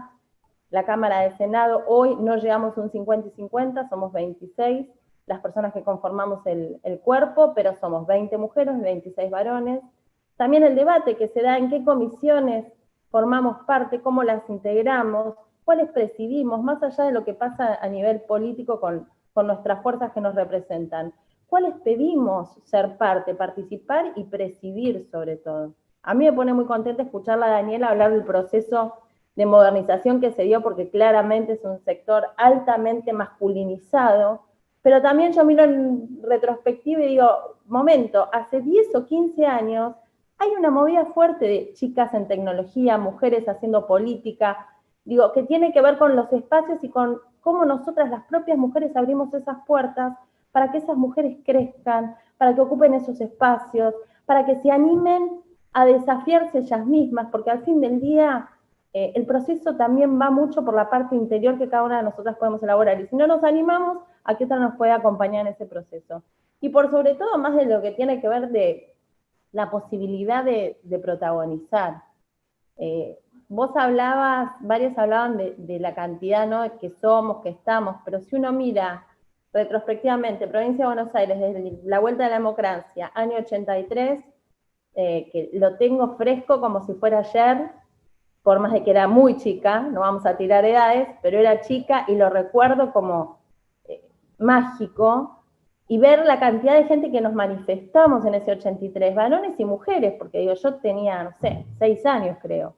S5: la Cámara de Senado, hoy no llegamos a un 50 y 50, somos 26 las personas que conformamos el cuerpo, pero somos 20 mujeres y 26 varones. También el debate que se da en qué comisiones formamos parte, cómo las integramos, cuáles presidimos, más allá de lo que pasa a nivel político con nuestras fuerzas que nos representan. ¿Cuáles pedimos ser parte, participar y presidir sobre todo? A mí me pone muy contenta escucharla a Daniela hablar del proceso de modernización que se dio, porque claramente es un sector altamente masculinizado, pero también yo miro en retrospectiva y digo, momento, hace 10 o 15 años hay una movida fuerte de chicas en tecnología, mujeres haciendo política, digo, que tiene que ver con los espacios y con cómo nosotras las propias mujeres abrimos esas puertas para que esas mujeres crezcan, para que ocupen esos espacios, para que se animen a desafiarse ellas mismas, porque al fin del día el proceso también va mucho por la parte interior que cada una de nosotras podemos elaborar, y si no nos animamos, ¿a qué otra nos puede acompañar en ese proceso? Y por sobre todo, más de lo que tiene que ver de la posibilidad de protagonizar. vos hablabas, varios hablaban de la cantidad, ¿no?, que somos, que estamos, pero si uno mira retrospectivamente, Provincia de Buenos Aires, desde la vuelta de la democracia, año 83, que lo tengo fresco como si fuera ayer, por más de que era muy chica, no vamos a tirar edades, pero era chica y lo recuerdo como mágico, y ver la cantidad de gente que nos manifestamos en ese 83, varones y mujeres, porque digo, yo tenía, no sé, 6 años creo,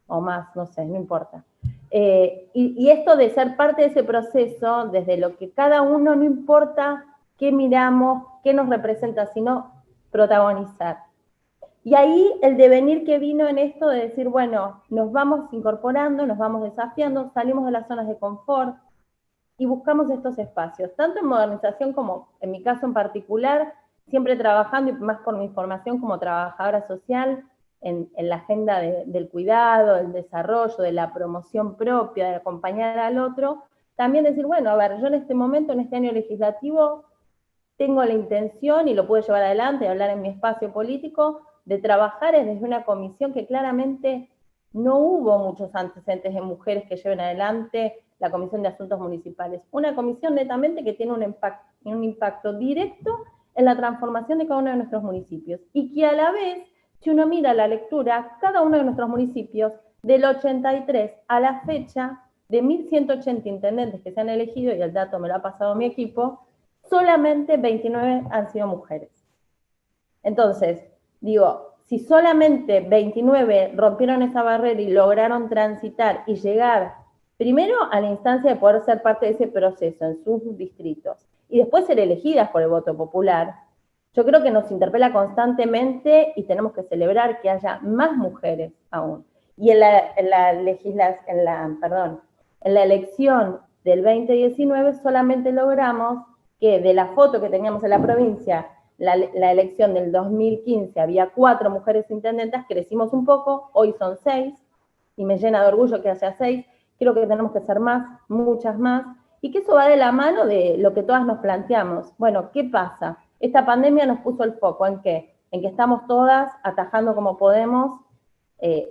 S5: o más, no sé, no importa. Y esto de ser parte de ese proceso, desde lo que cada uno, no importa qué miramos, qué nos representa, sino protagonizar. Y ahí el devenir que vino en esto de decir, bueno, nos vamos incorporando, nos vamos desafiando, salimos de las zonas de confort y buscamos estos espacios, tanto en modernización como, en mi caso en particular, siempre trabajando, y más por mi formación como trabajadora social, en la agenda del cuidado, del desarrollo, de la promoción propia, de acompañar al otro, también decir, bueno, a ver, yo en este momento, en este año legislativo, tengo la intención, y lo puedo llevar adelante, y hablar en mi espacio político, de trabajar desde una comisión que claramente no hubo muchos antecedentes de mujeres que lleven adelante la Comisión de Asuntos Municipales. Una comisión netamente que tiene un impacto directo en la transformación de cada uno de nuestros municipios, y que a la vez, si uno mira la lectura, cada uno de nuestros municipios, del 83 a la fecha, de 1.180 intendentes que se han elegido, y el dato me lo ha pasado mi equipo, solamente 29 han sido mujeres. Entonces, digo, si solamente 29 rompieron esa barrera y lograron transitar y llegar primero a la instancia de poder ser parte de ese proceso en sus distritos y después ser elegidas por el voto popular, yo creo que nos interpela constantemente y tenemos que celebrar que haya más mujeres aún. Y en la elección del 2019 solamente logramos que de la foto que teníamos en la provincia, la elección del 2015 había 4 mujeres intendentas, crecimos un poco, hoy son 6, y me llena de orgullo que haya 6, creo que tenemos que ser más, muchas más, y que eso va de la mano de lo que todas nos planteamos. Bueno, ¿qué pasa? Esta pandemia nos puso el foco ¿en qué? En que estamos todas atajando como podemos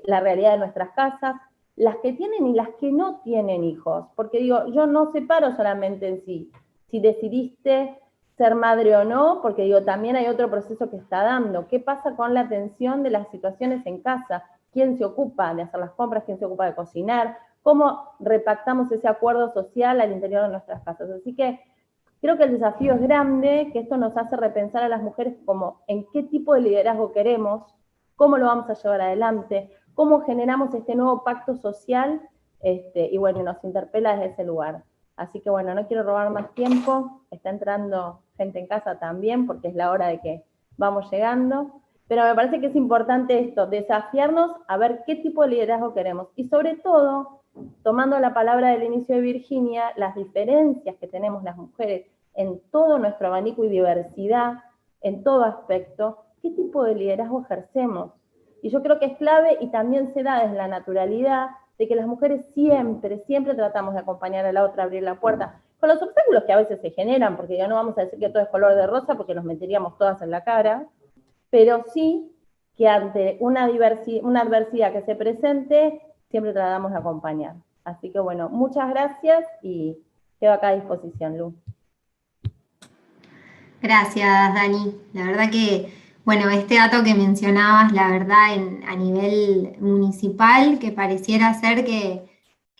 S5: la realidad de nuestras casas, las que tienen y las que no tienen hijos, porque digo, yo no separo solamente en sí, si decidiste ser madre o no, porque digo, también hay otro proceso que está dando. ¿Qué pasa con la atención de las situaciones en casa? ¿Quién se ocupa de hacer las compras? ¿Quién se ocupa de cocinar? ¿Cómo repactamos ese acuerdo social al interior de nuestras casas? Así que creo que el desafío es grande, que esto nos hace repensar a las mujeres como en qué tipo de liderazgo queremos, cómo lo vamos a llevar adelante, cómo generamos este nuevo pacto social, y bueno, nos interpela desde ese lugar. Así que bueno, no quiero robar más tiempo, está entrando gente en casa también, porque es la hora de que vamos llegando, pero me parece que es importante esto, desafiarnos a ver qué tipo de liderazgo queremos, y sobre todo, tomando la palabra del inicio de Virginia, las diferencias que tenemos las mujeres en todo nuestro abanico y diversidad, en todo aspecto, qué tipo de liderazgo ejercemos. Y yo creo que es clave, y también se da desde la naturalidad, de que las mujeres siempre, siempre tratamos de acompañar a la otra, abrir la puerta, con los obstáculos que a veces se generan, porque ya no vamos a decir que todo es color de rosa, porque nos meteríamos todas en la cara, pero sí que ante una adversidad que se presente, siempre tratamos de acompañar. Así que bueno, muchas gracias y quedo acá a disposición, Lu.
S2: Gracias, Dani. La verdad que, bueno, este dato que mencionabas, la verdad, a nivel municipal, que pareciera ser que,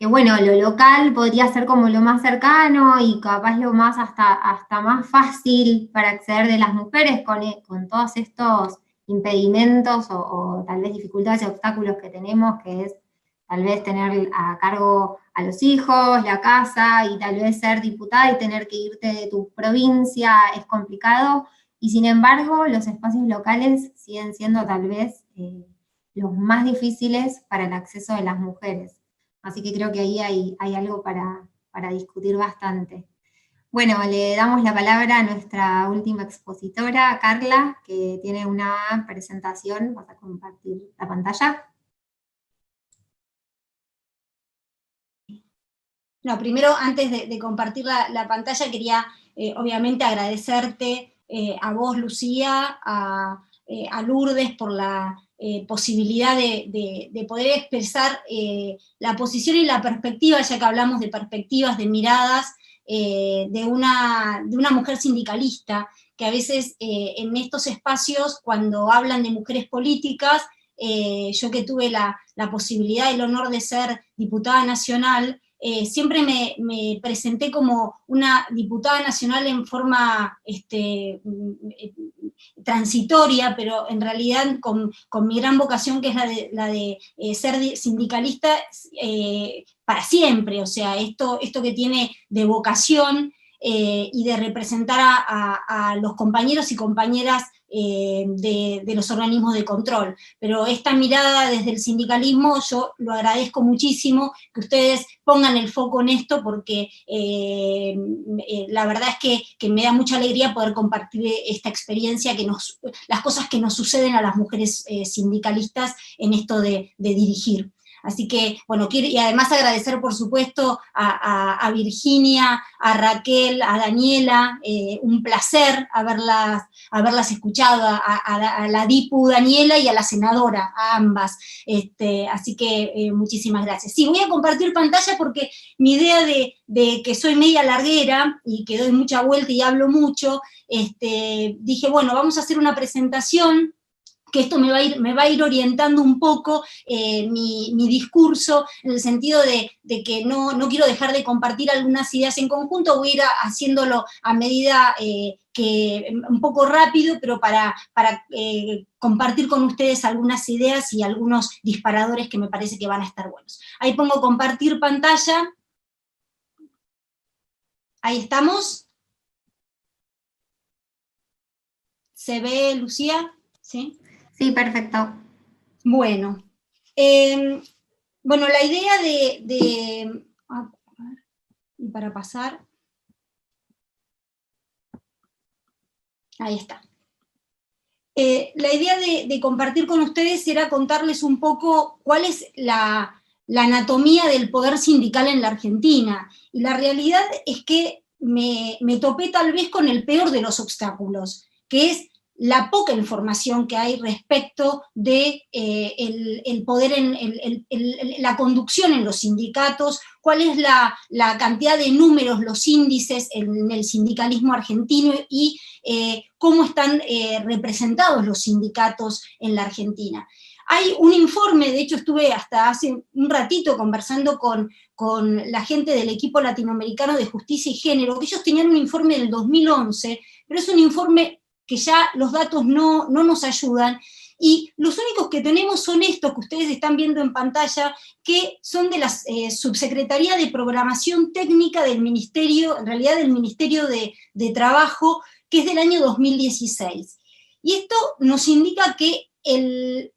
S2: bueno, lo local podría ser como lo más cercano y capaz lo más hasta más fácil para acceder de las mujeres con todos estos impedimentos o tal vez dificultades y obstáculos que tenemos, que es tal vez tener a cargo a los hijos, la casa, y tal vez ser diputada y tener que irte de tu provincia es complicado, y sin embargo los espacios locales siguen siendo tal vez los más difíciles para el acceso de las mujeres. Así que creo que ahí hay algo para discutir bastante. Bueno, le damos la palabra a nuestra última expositora, Carla, que tiene una presentación. ¿Vas a compartir la pantalla?
S6: No, primero, antes de compartir la pantalla, quería obviamente agradecerte a vos, Lucía, a Lourdes por la posibilidad de poder expresar la posición y la perspectiva, ya que hablamos de perspectivas, de miradas, de una mujer sindicalista, que a veces en estos espacios, cuando hablan de mujeres políticas, yo que tuve la posibilidad y el honor de ser diputada nacional, siempre me presenté como una diputada nacional en forma transitoria, pero en realidad con mi gran vocación, que es la de ser sindicalista para siempre, o sea, esto que tiene de vocación y de representar a los compañeros y compañeras de los organismos de control. Pero esta mirada desde el sindicalismo, yo lo agradezco muchísimo, que ustedes pongan el foco en esto, porque la verdad es que me da mucha alegría poder compartir esta experiencia, las cosas que nos suceden a las mujeres sindicalistas en esto de dirigir. Así que, bueno, quiero, y además agradecer, por supuesto, a Virginia, a Raquel, a Daniela, un placer haberlas escuchado, a la Dipu Daniela y a la senadora, a ambas. Así que muchísimas gracias. Sí, voy a compartir pantalla porque mi idea de que soy media larguera y que doy mucha vuelta y hablo mucho, dije, bueno, vamos a hacer una presentación, que esto me va a ir orientando un poco mi discurso, en el sentido de que no quiero dejar de compartir algunas ideas en conjunto, voy a ir haciéndolo a medida que un poco rápido, pero para compartir con ustedes algunas ideas y algunos disparadores que me parece que van a estar buenos. Ahí pongo compartir pantalla. Ahí estamos. ¿Se ve, Lucía? ¿Sí?
S2: Sí, perfecto.
S6: Bueno, la idea y para pasar, ahí está. La idea de compartir con ustedes era contarles un poco cuál es la anatomía del poder sindical en la Argentina, y la realidad es que me topé tal vez con el peor de los obstáculos, que es la poca información que hay respecto de el poder, la conducción en los sindicatos, cuál es la cantidad de números, los índices en el sindicalismo argentino y cómo están representados los sindicatos en la Argentina. Hay un informe, de hecho estuve hasta hace un ratito conversando con la gente del equipo latinoamericano de justicia y género, que ellos tenían un informe del 2011, pero es un informe que ya los datos no nos ayudan, y los únicos que tenemos son estos que ustedes están viendo en pantalla, que son de la Subsecretaría de Programación Técnica del Ministerio, en realidad del Ministerio de Trabajo, que es del año 2016. Y esto nos indica que el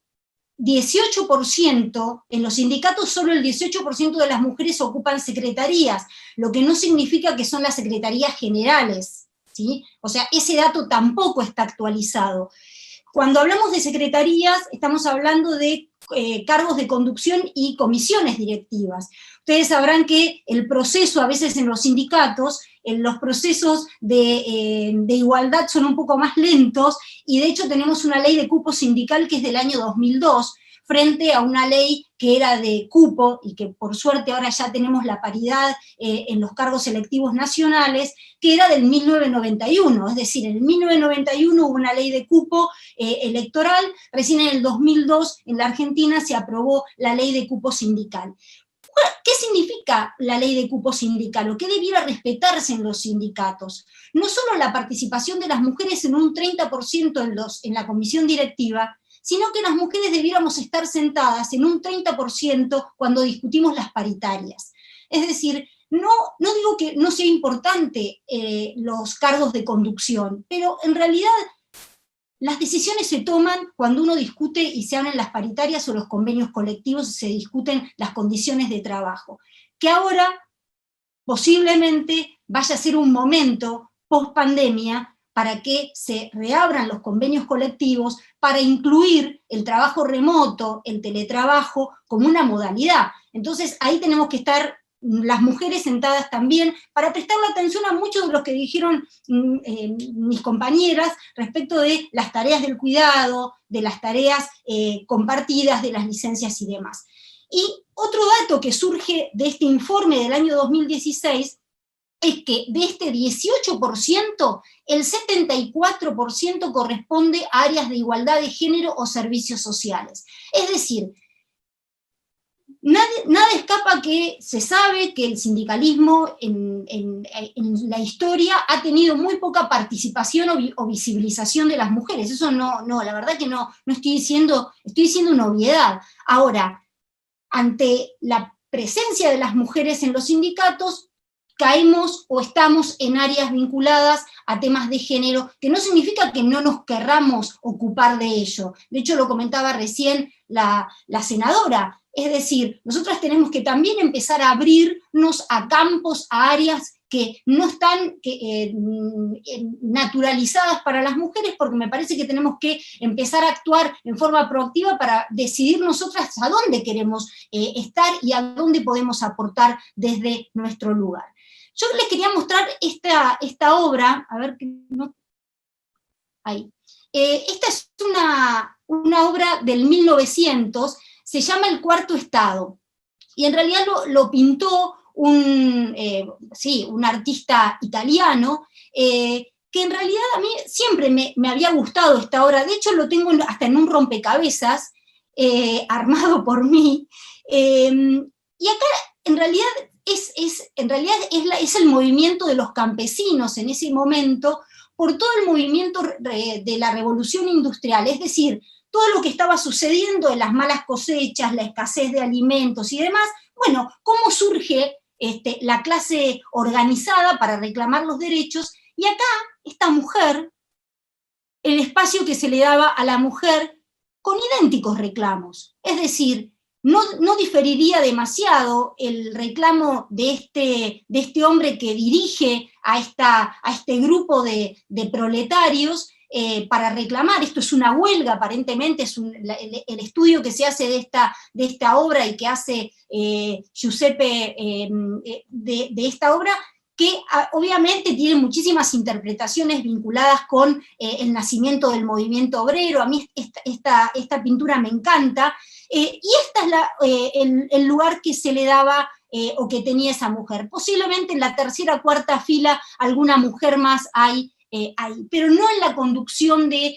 S6: 18%, en los sindicatos solo el 18% de las mujeres ocupan secretarías, lo que no significa que son las secretarías generales, ¿sí? O sea, ese dato tampoco está actualizado. Cuando hablamos de secretarías, estamos hablando de cargos de conducción y comisiones directivas. Ustedes sabrán que el proceso, a veces en los sindicatos, en los procesos de igualdad son un poco más lentos, y de hecho tenemos una ley de cupo sindical que es del año 2002, frente a una ley que era de cupo, y que por suerte ahora ya tenemos la paridad en los cargos selectivos nacionales, que era del 1991, es decir, en el 1991 hubo una ley de cupo electoral, recién en el 2002 en la Argentina se aprobó la ley de cupo sindical. ¿Qué significa la ley de cupo sindical, o qué debiera respetarse en los sindicatos? No solo la participación de las mujeres en un 30% en la comisión directiva, sino que las mujeres debiéramos estar sentadas en un 30% cuando discutimos las paritarias. Es decir, no digo que no sea importante los cargos de conducción, pero en realidad las decisiones se toman cuando uno discute y se hablan las paritarias o los convenios colectivos y se discuten las condiciones de trabajo, que ahora posiblemente vaya a ser un momento post pandemia para que se reabran los convenios colectivos, para incluir el trabajo remoto, el teletrabajo, como una modalidad. Entonces ahí tenemos que estar las mujeres sentadas también, para prestarle atención a muchos de los que dijeron mis compañeras respecto de las tareas del cuidado, de las tareas compartidas, de las licencias y demás. Y otro dato que surge de este informe del año 2016 es que de este 18%, el 74% corresponde a áreas de igualdad de género o servicios sociales. Es decir, nada escapa que se sabe que el sindicalismo en la historia ha tenido muy poca participación o visibilización de las mujeres. Eso no, la verdad que no estoy diciendo una obviedad. Ahora, ante la presencia de las mujeres en los sindicatos, caemos o estamos en áreas vinculadas a temas de género, que no significa que no nos querramos ocupar de ello. De hecho, lo comentaba recién la senadora. Es decir, nosotras tenemos que también empezar a abrirnos a campos, a áreas que no están naturalizadas para las mujeres, porque me parece que tenemos que empezar a actuar en forma proactiva para decidir nosotras a dónde queremos estar y a dónde podemos aportar desde nuestro lugar. Yo les quería mostrar esta obra, a ver que no... Ahí. Esta es una obra del 1900, se llama El Cuarto Estado, y en realidad lo pintó un artista italiano, que en realidad a mí siempre me había gustado esta obra. De hecho lo tengo hasta en un rompecabezas, armado por mí, y acá en realidad es el movimiento de los campesinos en ese momento, por todo el movimiento de la revolución industrial, es decir, todo lo que estaba sucediendo en las malas cosechas, la escasez de alimentos y demás. Bueno, cómo surge la clase organizada para reclamar los derechos, y acá esta mujer, el espacio que se le daba a la mujer con idénticos reclamos, es decir, no diferiría demasiado el reclamo de este hombre que dirige a este grupo de proletarios para reclamar. Esto es una huelga, aparentemente, es el estudio que se hace de esta obra y que hace Giuseppe de esta obra, que obviamente tiene muchísimas interpretaciones vinculadas con el nacimiento del movimiento obrero. A mí esta pintura me encanta, y este es el lugar que se le daba o que tenía esa mujer. Posiblemente en la tercera o cuarta fila alguna mujer más hay ahí, pero no en la conducción de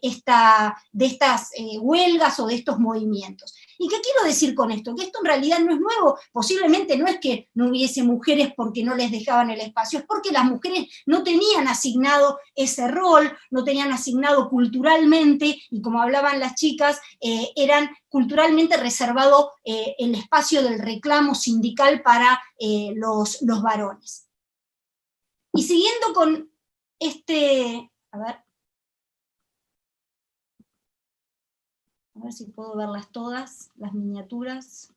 S6: estas huelgas o de estos movimientos. ¿Y qué quiero decir con esto? Que esto en realidad no es nuevo. Posiblemente no es que no hubiese mujeres porque no les dejaban el espacio, es porque las mujeres no tenían asignado ese rol, no tenían asignado culturalmente, y como hablaban las chicas, eran culturalmente reservado el espacio del reclamo sindical para los varones. Y siguiendo con a ver si puedo verlas todas, las miniaturas.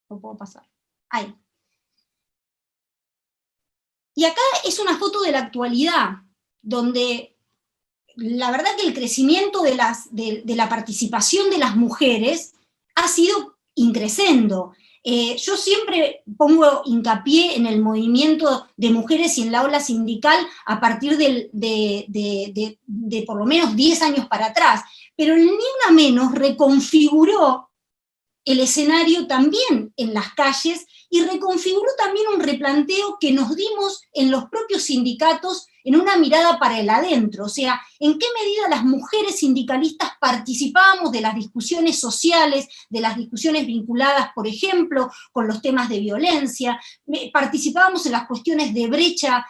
S6: ¿Lo puedo pasar? Ahí. Y acá es una foto de la actualidad, donde la verdad que el crecimiento de la participación de las mujeres ha sido increciendo. Yo siempre pongo hincapié en el movimiento de mujeres y en la ola sindical a partir de por lo menos 10 años para atrás, pero Ni Una Menos reconfiguró el escenario también en las calles y reconfiguró también un replanteo que nos dimos en los propios sindicatos en una mirada para el adentro, o sea, en qué medida las mujeres sindicalistas participábamos de las discusiones sociales, de las discusiones vinculadas, por ejemplo, con los temas de violencia, participábamos en las cuestiones de brecha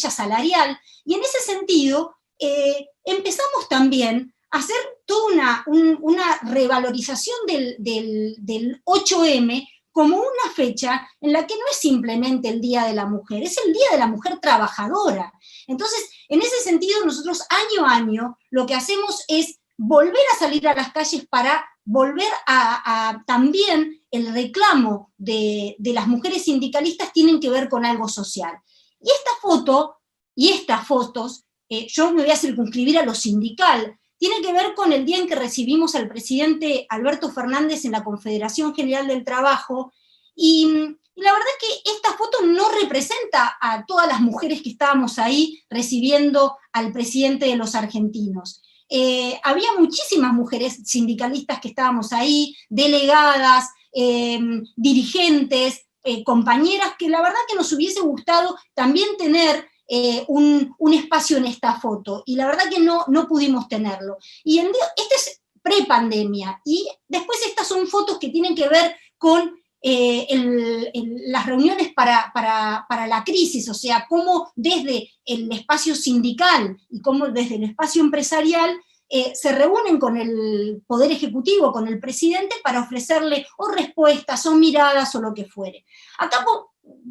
S6: salarial, y en ese sentido empezamos también a hacer toda una revalorización del 8M como una fecha en la que no es simplemente el Día de la Mujer, es el Día de la Mujer Trabajadora. Entonces, en ese sentido, nosotros año a año lo que hacemos es volver a salir a las calles para volver a también el reclamo de las mujeres sindicalistas tienen que ver con algo social. Y esta foto, y estas fotos, yo me voy a circunscribir a lo sindical, tiene que ver con el día en que recibimos al presidente Alberto Fernández en la Confederación General del Trabajo, y la verdad es que esta foto no representa a todas las mujeres que estábamos ahí recibiendo al presidente de los argentinos. Había muchísimas mujeres sindicalistas que estábamos ahí, delegadas, dirigentes, compañeras, que la verdad que nos hubiese gustado también tener un espacio en esta foto, y la verdad que no pudimos tenerlo. Y este es pre-pandemia, y después estas son fotos que tienen que ver con las reuniones para la crisis, o sea, cómo desde el espacio sindical y cómo desde el espacio empresarial se reúnen con el Poder Ejecutivo, con el presidente, para ofrecerle o respuestas o miradas o lo que fuere. Acá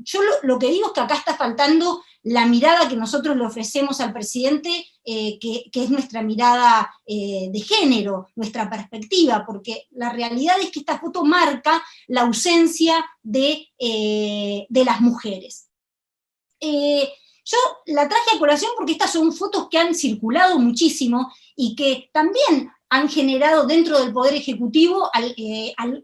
S6: yo lo que digo es que acá está faltando la mirada que nosotros le ofrecemos al presidente, que es nuestra mirada de género, nuestra perspectiva, porque la realidad es que esta foto marca la ausencia de las mujeres. Yo la traje a colación porque estas son fotos que han circulado muchísimo y que también han generado dentro del Poder Ejecutivo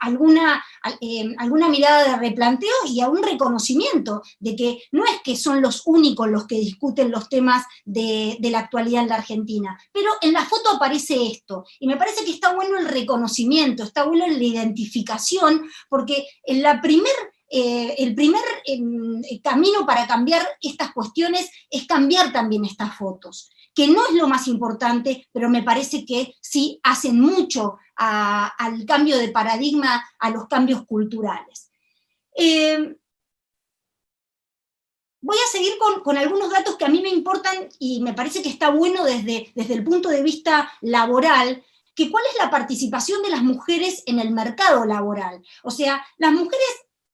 S6: alguna mirada de replanteo y a un reconocimiento de que no es que son los únicos los que discuten los temas de la actualidad en la Argentina, pero en la foto aparece esto, y me parece que está bueno el reconocimiento, está bueno la identificación, porque en el primer camino para cambiar estas cuestiones es cambiar también estas fotos, que no es lo más importante, pero me parece que sí hacen mucho al cambio de paradigma, a los cambios culturales. Voy a seguir con algunos datos que a mí me importan y me parece que está bueno desde el punto de vista laboral, que cuál es la participación de las mujeres en el mercado laboral. O sea, las mujeres,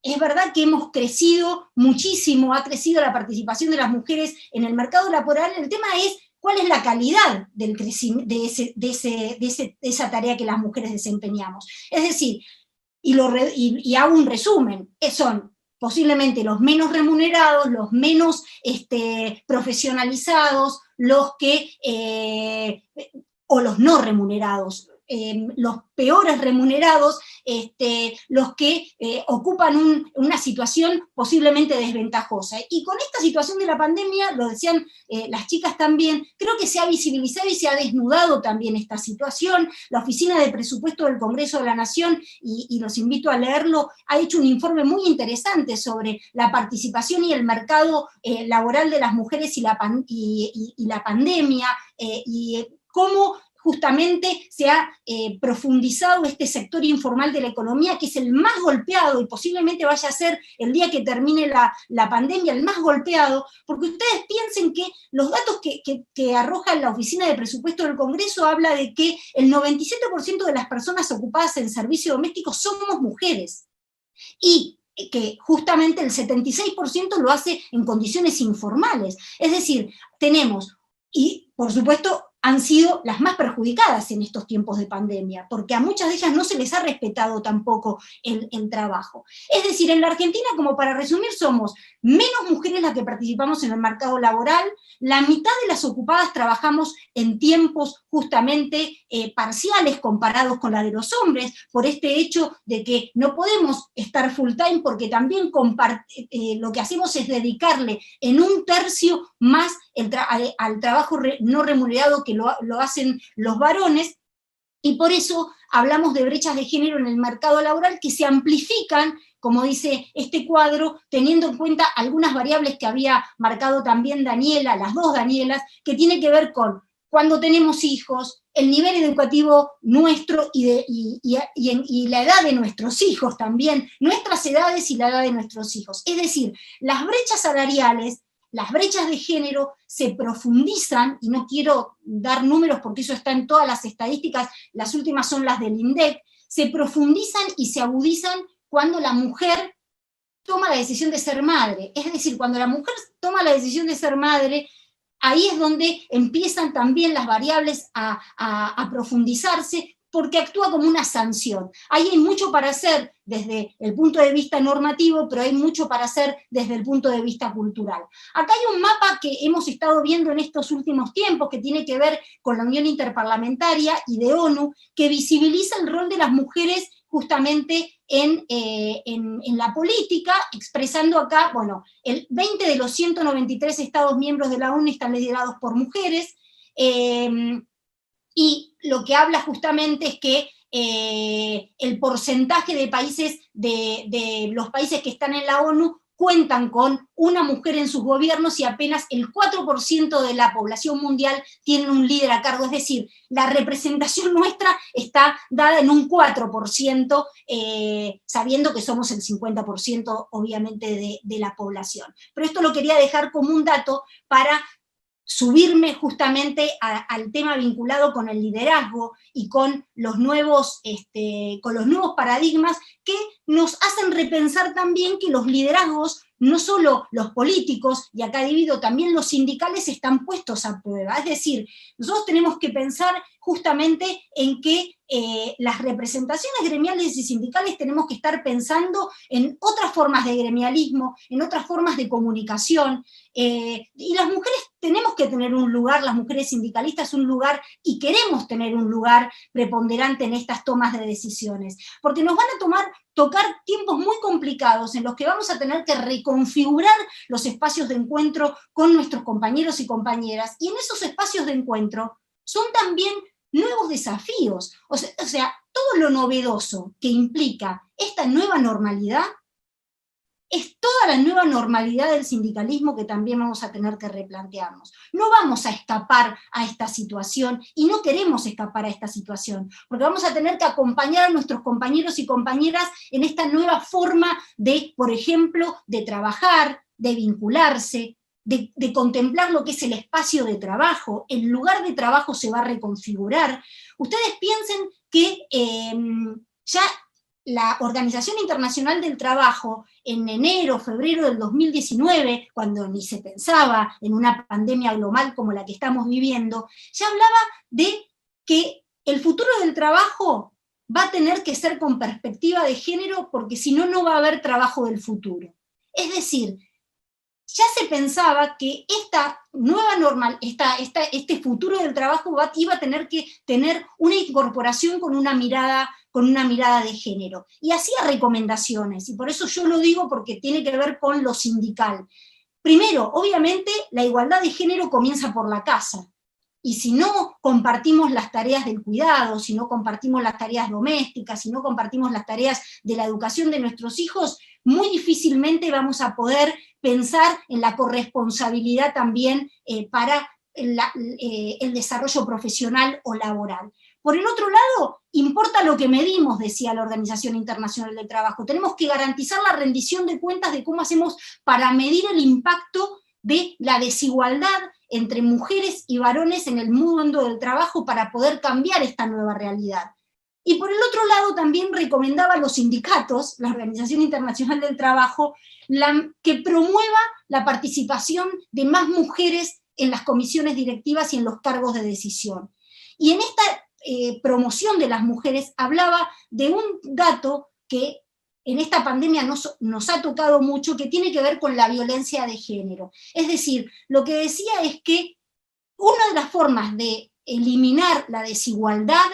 S6: es verdad que hemos crecido muchísimo, ha crecido la participación de las mujeres en el mercado laboral, el tema es cuál es la calidad del crecimiento de esa tarea que las mujeres desempeñamos. Es decir, y hago un resumen, son posiblemente los menos remunerados, los menos profesionalizados, o los no remunerados, los peores remunerados, los que ocupan una situación posiblemente desventajosa. Y con esta situación de la pandemia, lo decían las chicas también, creo que se ha visibilizado y se ha desnudado también esta situación. La Oficina de Presupuesto del Congreso de la Nación, y los invito a leerlo, ha hecho un informe muy interesante sobre la participación y el mercado laboral de las mujeres y la pandemia, y cómo justamente se ha profundizado este sector informal de la economía, que es el más golpeado y posiblemente vaya a ser el día que termine la pandemia el más golpeado, porque ustedes piensen que los datos que arroja la Oficina de Presupuesto del Congreso habla de que el 97% de las personas ocupadas en servicio doméstico somos mujeres, y que justamente el 76% lo hace en condiciones informales. Es decir, tenemos, y por supuesto han sido las más perjudicadas en estos tiempos de pandemia, porque a muchas de ellas no se les ha respetado tampoco el trabajo. Es decir, en la Argentina, como para resumir, somos menos mujeres las que participamos en el mercado laboral, la mitad de las ocupadas trabajamos en tiempos justamente parciales comparados con la de los hombres, por este hecho de que no podemos estar full time, porque también lo que hacemos es dedicarle en un tercio más al trabajo no remunerado que lo hacen los varones, y por eso hablamos de brechas de género en el mercado laboral que se amplifican, como dice este cuadro, teniendo en cuenta algunas variables que había marcado también Daniela, las dos Danielas, que tiene que ver con cuando tenemos hijos, el nivel educativo nuestro y la edad de nuestros hijos también, nuestras edades y la edad de nuestros hijos. Es decir, las brechas salariales, las brechas de género se profundizan, y no quiero dar números porque eso está en todas las estadísticas, las últimas son las del INDEC, se profundizan y se agudizan cuando la mujer toma la decisión de ser madre. Es decir, cuando la mujer toma la decisión de ser madre, ahí es donde empiezan también las variables a profundizarse, porque actúa como una sanción. Ahí hay mucho para hacer desde el punto de vista normativo, pero hay mucho para hacer desde el punto de vista cultural. Acá hay un mapa que hemos estado viendo en estos últimos tiempos, que tiene que ver con la Unión Interparlamentaria y de ONU, que visibiliza el rol de las mujeres justamente en la política, expresando acá, bueno, el 20 de los 193 Estados miembros de la ONU están liderados por mujeres, y lo que habla justamente es que el porcentaje de países, de los países que están en la ONU, cuentan con una mujer en sus gobiernos y apenas el 4% de la población mundial tienen un líder a cargo, es decir, la representación nuestra está dada en un 4%, sabiendo que somos el 50% obviamente de la población. Pero esto lo quería dejar como un dato para subirme justamente al tema vinculado con el liderazgo y con los nuevos paradigmas que nos hacen repensar también que los liderazgos, no solo los políticos, y acá divido también los sindicales, están puestos a prueba. Es decir, nosotros tenemos que pensar justamente en que las representaciones gremiales y sindicales tenemos que estar pensando en otras formas de gremialismo, en otras formas de comunicación, y las mujeres tenemos que tener un lugar, las mujeres sindicalistas un lugar, y queremos tener un lugar preponderante en estas tomas de decisiones, porque nos van a tocar tiempos muy complicados en los que vamos a tener que reconfigurar los espacios de encuentro con nuestros compañeros y compañeras, y en esos espacios de encuentro son también nuevos desafíos, o sea, todo lo novedoso que implica esta nueva normalidad es toda la nueva normalidad del sindicalismo que también vamos a tener que replantearnos. No vamos a escapar a esta situación, y no queremos escapar a esta situación, porque vamos a tener que acompañar a nuestros compañeros y compañeras en esta nueva forma de, por ejemplo, de trabajar, de vincularse, de contemplar lo que es el espacio de trabajo. El lugar de trabajo se va a reconfigurar. Ustedes piensen que ya la Organización Internacional del Trabajo, en enero, febrero del 2019, cuando ni se pensaba en una pandemia global como la que estamos viviendo, ya hablaba de que el futuro del trabajo va a tener que ser con perspectiva de género, porque si no, no va a haber trabajo del futuro. Es decir, ya se pensaba que esta nueva este futuro del trabajo iba a tener que tener una incorporación con una mirada de género. Y hacía recomendaciones, y por eso yo lo digo, porque tiene que ver con lo sindical. Primero, obviamente, la igualdad de género comienza por la casa. Y si no compartimos las tareas del cuidado, si no compartimos las tareas domésticas, si no compartimos las tareas de la educación de nuestros hijos, muy difícilmente vamos a poder pensar en la corresponsabilidad también para el desarrollo profesional o laboral. Por el otro lado, importa lo que medimos, decía la Organización Internacional del Trabajo. Tenemos que garantizar la rendición de cuentas de cómo hacemos para medir el impacto de la desigualdad entre mujeres y varones en el mundo del trabajo para poder cambiar esta nueva realidad. Y por el otro lado también recomendaba a los sindicatos, la Organización Internacional del Trabajo, que promueva la participación de más mujeres en las comisiones directivas y en los cargos de decisión. Y en esta promoción de las mujeres hablaba de un dato que en esta pandemia nos ha tocado mucho, que tiene que ver con la violencia de género. Es decir, lo que decía es que una de las formas de eliminar la desigualdad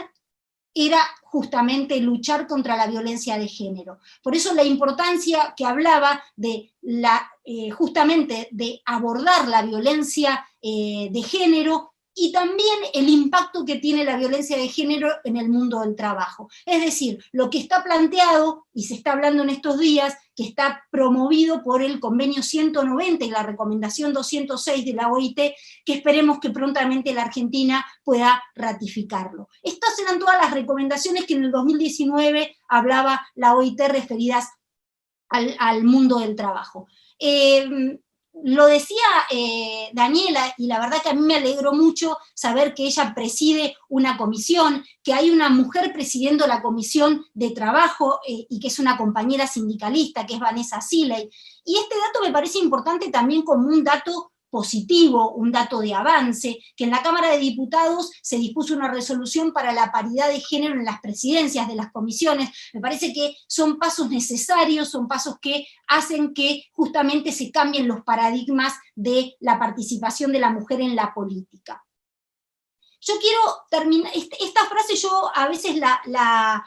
S6: era justamente luchar contra la violencia de género. Por eso la importancia que hablaba de justamente de abordar la violencia de género, y también el impacto que tiene la violencia de género en el mundo del trabajo. Es decir, lo que está planteado, y se está hablando en estos días, que está promovido por el convenio 190 y la recomendación 206 de la OIT, que esperemos que prontamente la Argentina pueda ratificarlo. Estas eran todas las recomendaciones que en el 2019 hablaba la OIT referidas al mundo del trabajo. Lo decía Daniela, y la verdad que a mí me alegró mucho saber que ella preside una comisión, que hay una mujer presidiendo la comisión de trabajo y que es una compañera sindicalista, que es Vanessa Siley. Y este dato me parece importante también como un dato positivo, un dato de avance, que en la Cámara de Diputados se dispuso una resolución para la paridad de género en las presidencias de las comisiones. Me parece que son pasos necesarios, son pasos que hacen que justamente se cambien los paradigmas de la participación de la mujer en la política. Yo quiero terminar, esta frase yo a veces la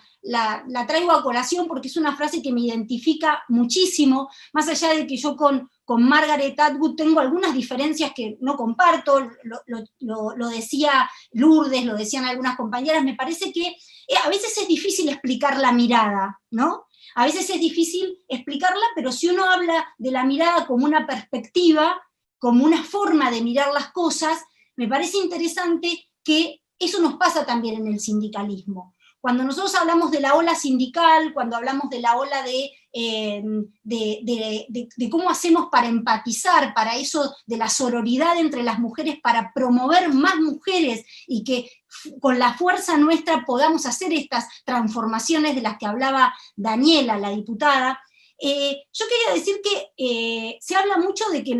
S6: traigo a colación porque es una frase que me identifica muchísimo, más allá de que yo con Margaret Atwood tengo algunas diferencias que no comparto, lo decía Lourdes, lo decían algunas compañeras, me parece que a veces es difícil explicar la mirada, ¿no? A veces es difícil explicarla, pero si uno habla de la mirada como una perspectiva, como una forma de mirar las cosas, me parece interesante que eso nos pasa también en el sindicalismo. Cuando nosotros hablamos de la ola sindical, cuando hablamos de la ola de cómo hacemos para empatizar, para eso de la sororidad entre las mujeres, para promover más mujeres y que con la fuerza nuestra podamos hacer estas transformaciones de las que hablaba Daniela, la diputada, yo quería decir que se habla mucho de que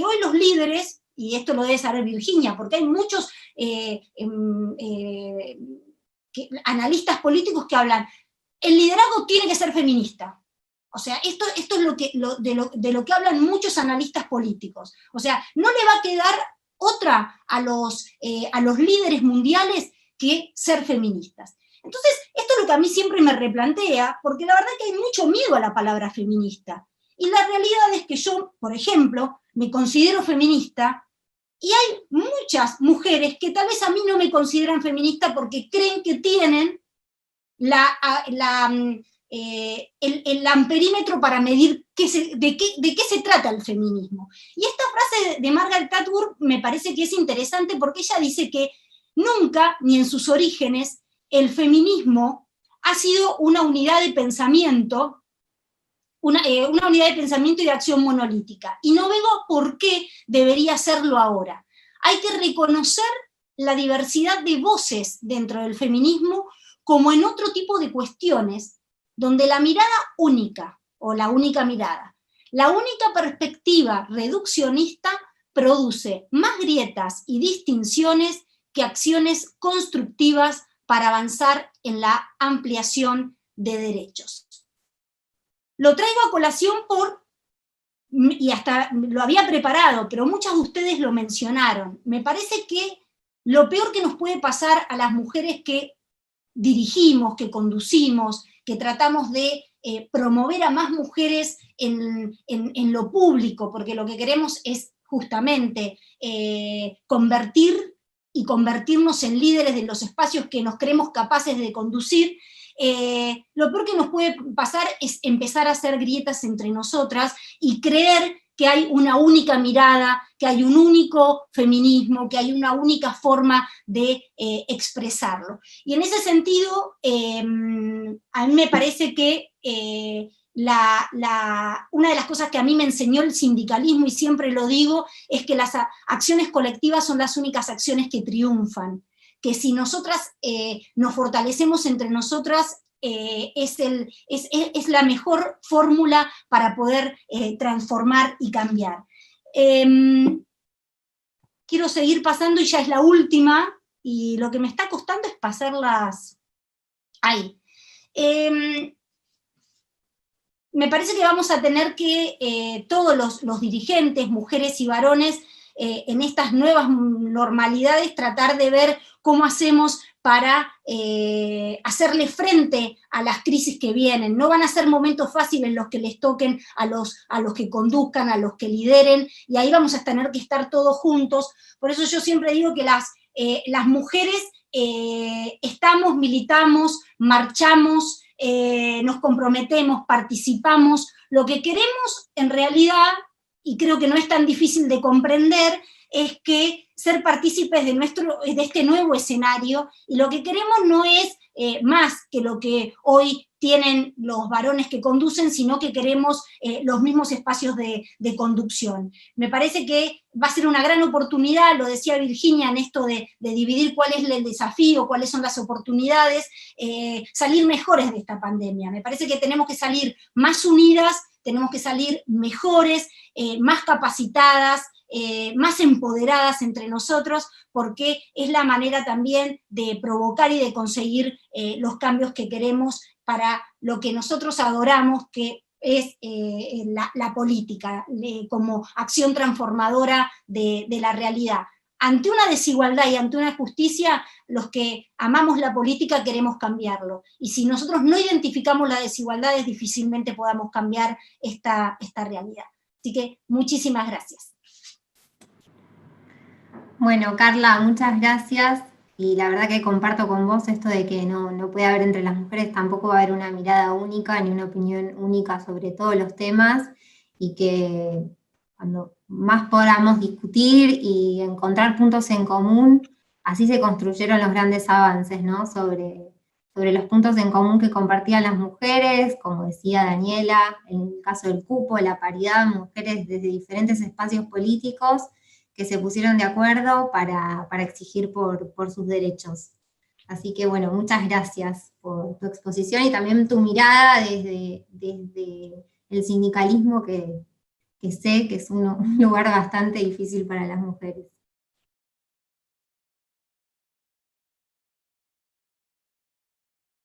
S6: hoy los líderes, y esto lo debe saber Virginia, porque hay muchos analistas políticos que hablan, el liderazgo tiene que ser feminista. O sea, esto es de lo que hablan muchos analistas políticos. O sea, no le va a quedar otra a los líderes mundiales que ser feministas. Entonces, esto es lo que a mí siempre me replantea, porque la verdad que hay mucho miedo a la palabra feminista. Y la realidad es que yo, por ejemplo, me considero feminista, y hay muchas mujeres que tal vez a mí no me consideran feminista porque creen que tienen el amperímetro para medir de qué se trata el feminismo. Y esta frase de Margaret Atwood me parece que es interesante porque ella dice que nunca, ni en sus orígenes, el feminismo ha sido una unidad de pensamiento, una unidad de pensamiento y de acción monolítica. Y no veo por qué debería serlo ahora. Hay que reconocer la diversidad de voces dentro del feminismo como en otro tipo de cuestiones, donde la mirada única, o la única mirada, la única perspectiva reduccionista produce más grietas y distinciones que acciones constructivas para avanzar en la ampliación de derechos. Lo traigo a colación y hasta lo había preparado, pero muchas de ustedes lo mencionaron. Me parece que lo peor que nos puede pasar a las mujeres que dirigimos, que conducimos, que tratamos de promover a más mujeres en lo público, porque lo que queremos es justamente convertirnos en líderes de los espacios que nos creemos capaces de conducir. Lo peor que nos puede pasar es empezar a hacer grietas entre nosotras y creer que hay una única mirada, que hay un único feminismo, que hay una única forma de expresarlo. Y en ese sentido, a mí me parece que una de las cosas que a mí me enseñó el sindicalismo, y siempre lo digo, es que las acciones colectivas son las únicas acciones que triunfan. Que si nosotras nos fortalecemos entre nosotras, es la mejor fórmula para poder transformar y cambiar. Quiero seguir pasando, y ya es la última, y lo que me está costando es pasarlas ahí. Me parece que vamos a tener que todos los dirigentes, mujeres y varones, en estas nuevas normalidades, tratar de ver cómo hacemos para hacerle frente a las crisis que vienen. No van a ser momentos fáciles los que les toquen a los que conduzcan, a los que lideren, y ahí vamos a tener que estar todos juntos. Por eso yo siempre digo que las mujeres estamos, militamos, marchamos, nos comprometemos, participamos. Lo que queremos en realidad, y creo que no es tan difícil de comprender, es que ser partícipes de este nuevo escenario, y lo que queremos no es más que lo que hoy tienen los varones que conducen, sino que queremos los mismos espacios de conducción. Me parece que va a ser una gran oportunidad, lo decía Virginia, en esto de dividir cuál es el desafío, cuáles son las oportunidades, salir mejores de esta pandemia. Me parece que tenemos que salir más unidas, tenemos que salir mejores, más capacitadas, más empoderadas entre nosotros, porque es la manera también de provocar y de conseguir los cambios que queremos para lo que nosotros adoramos, que es la política, como acción transformadora de la realidad. Ante una desigualdad y ante una justicia, los que amamos la política queremos cambiarlo. Y si nosotros no identificamos las desigualdades, difícilmente podamos cambiar esta realidad. Así que muchísimas gracias.
S2: Bueno, Carla, muchas gracias. Y la verdad que comparto con vos esto de que no puede haber entre las mujeres, tampoco va a haber una mirada única ni una opinión única sobre todos los temas, y que cuando más podamos discutir y encontrar puntos en común, así se construyeron los grandes avances, ¿no? Sobre los puntos en común que compartían las mujeres, como decía Daniela, en el caso del cupo, la paridad, mujeres desde diferentes espacios políticos que se pusieron de acuerdo para exigir por sus derechos. Así que bueno, muchas gracias por tu exposición y también tu mirada desde el sindicalismo, que sé que es un lugar bastante difícil para las mujeres.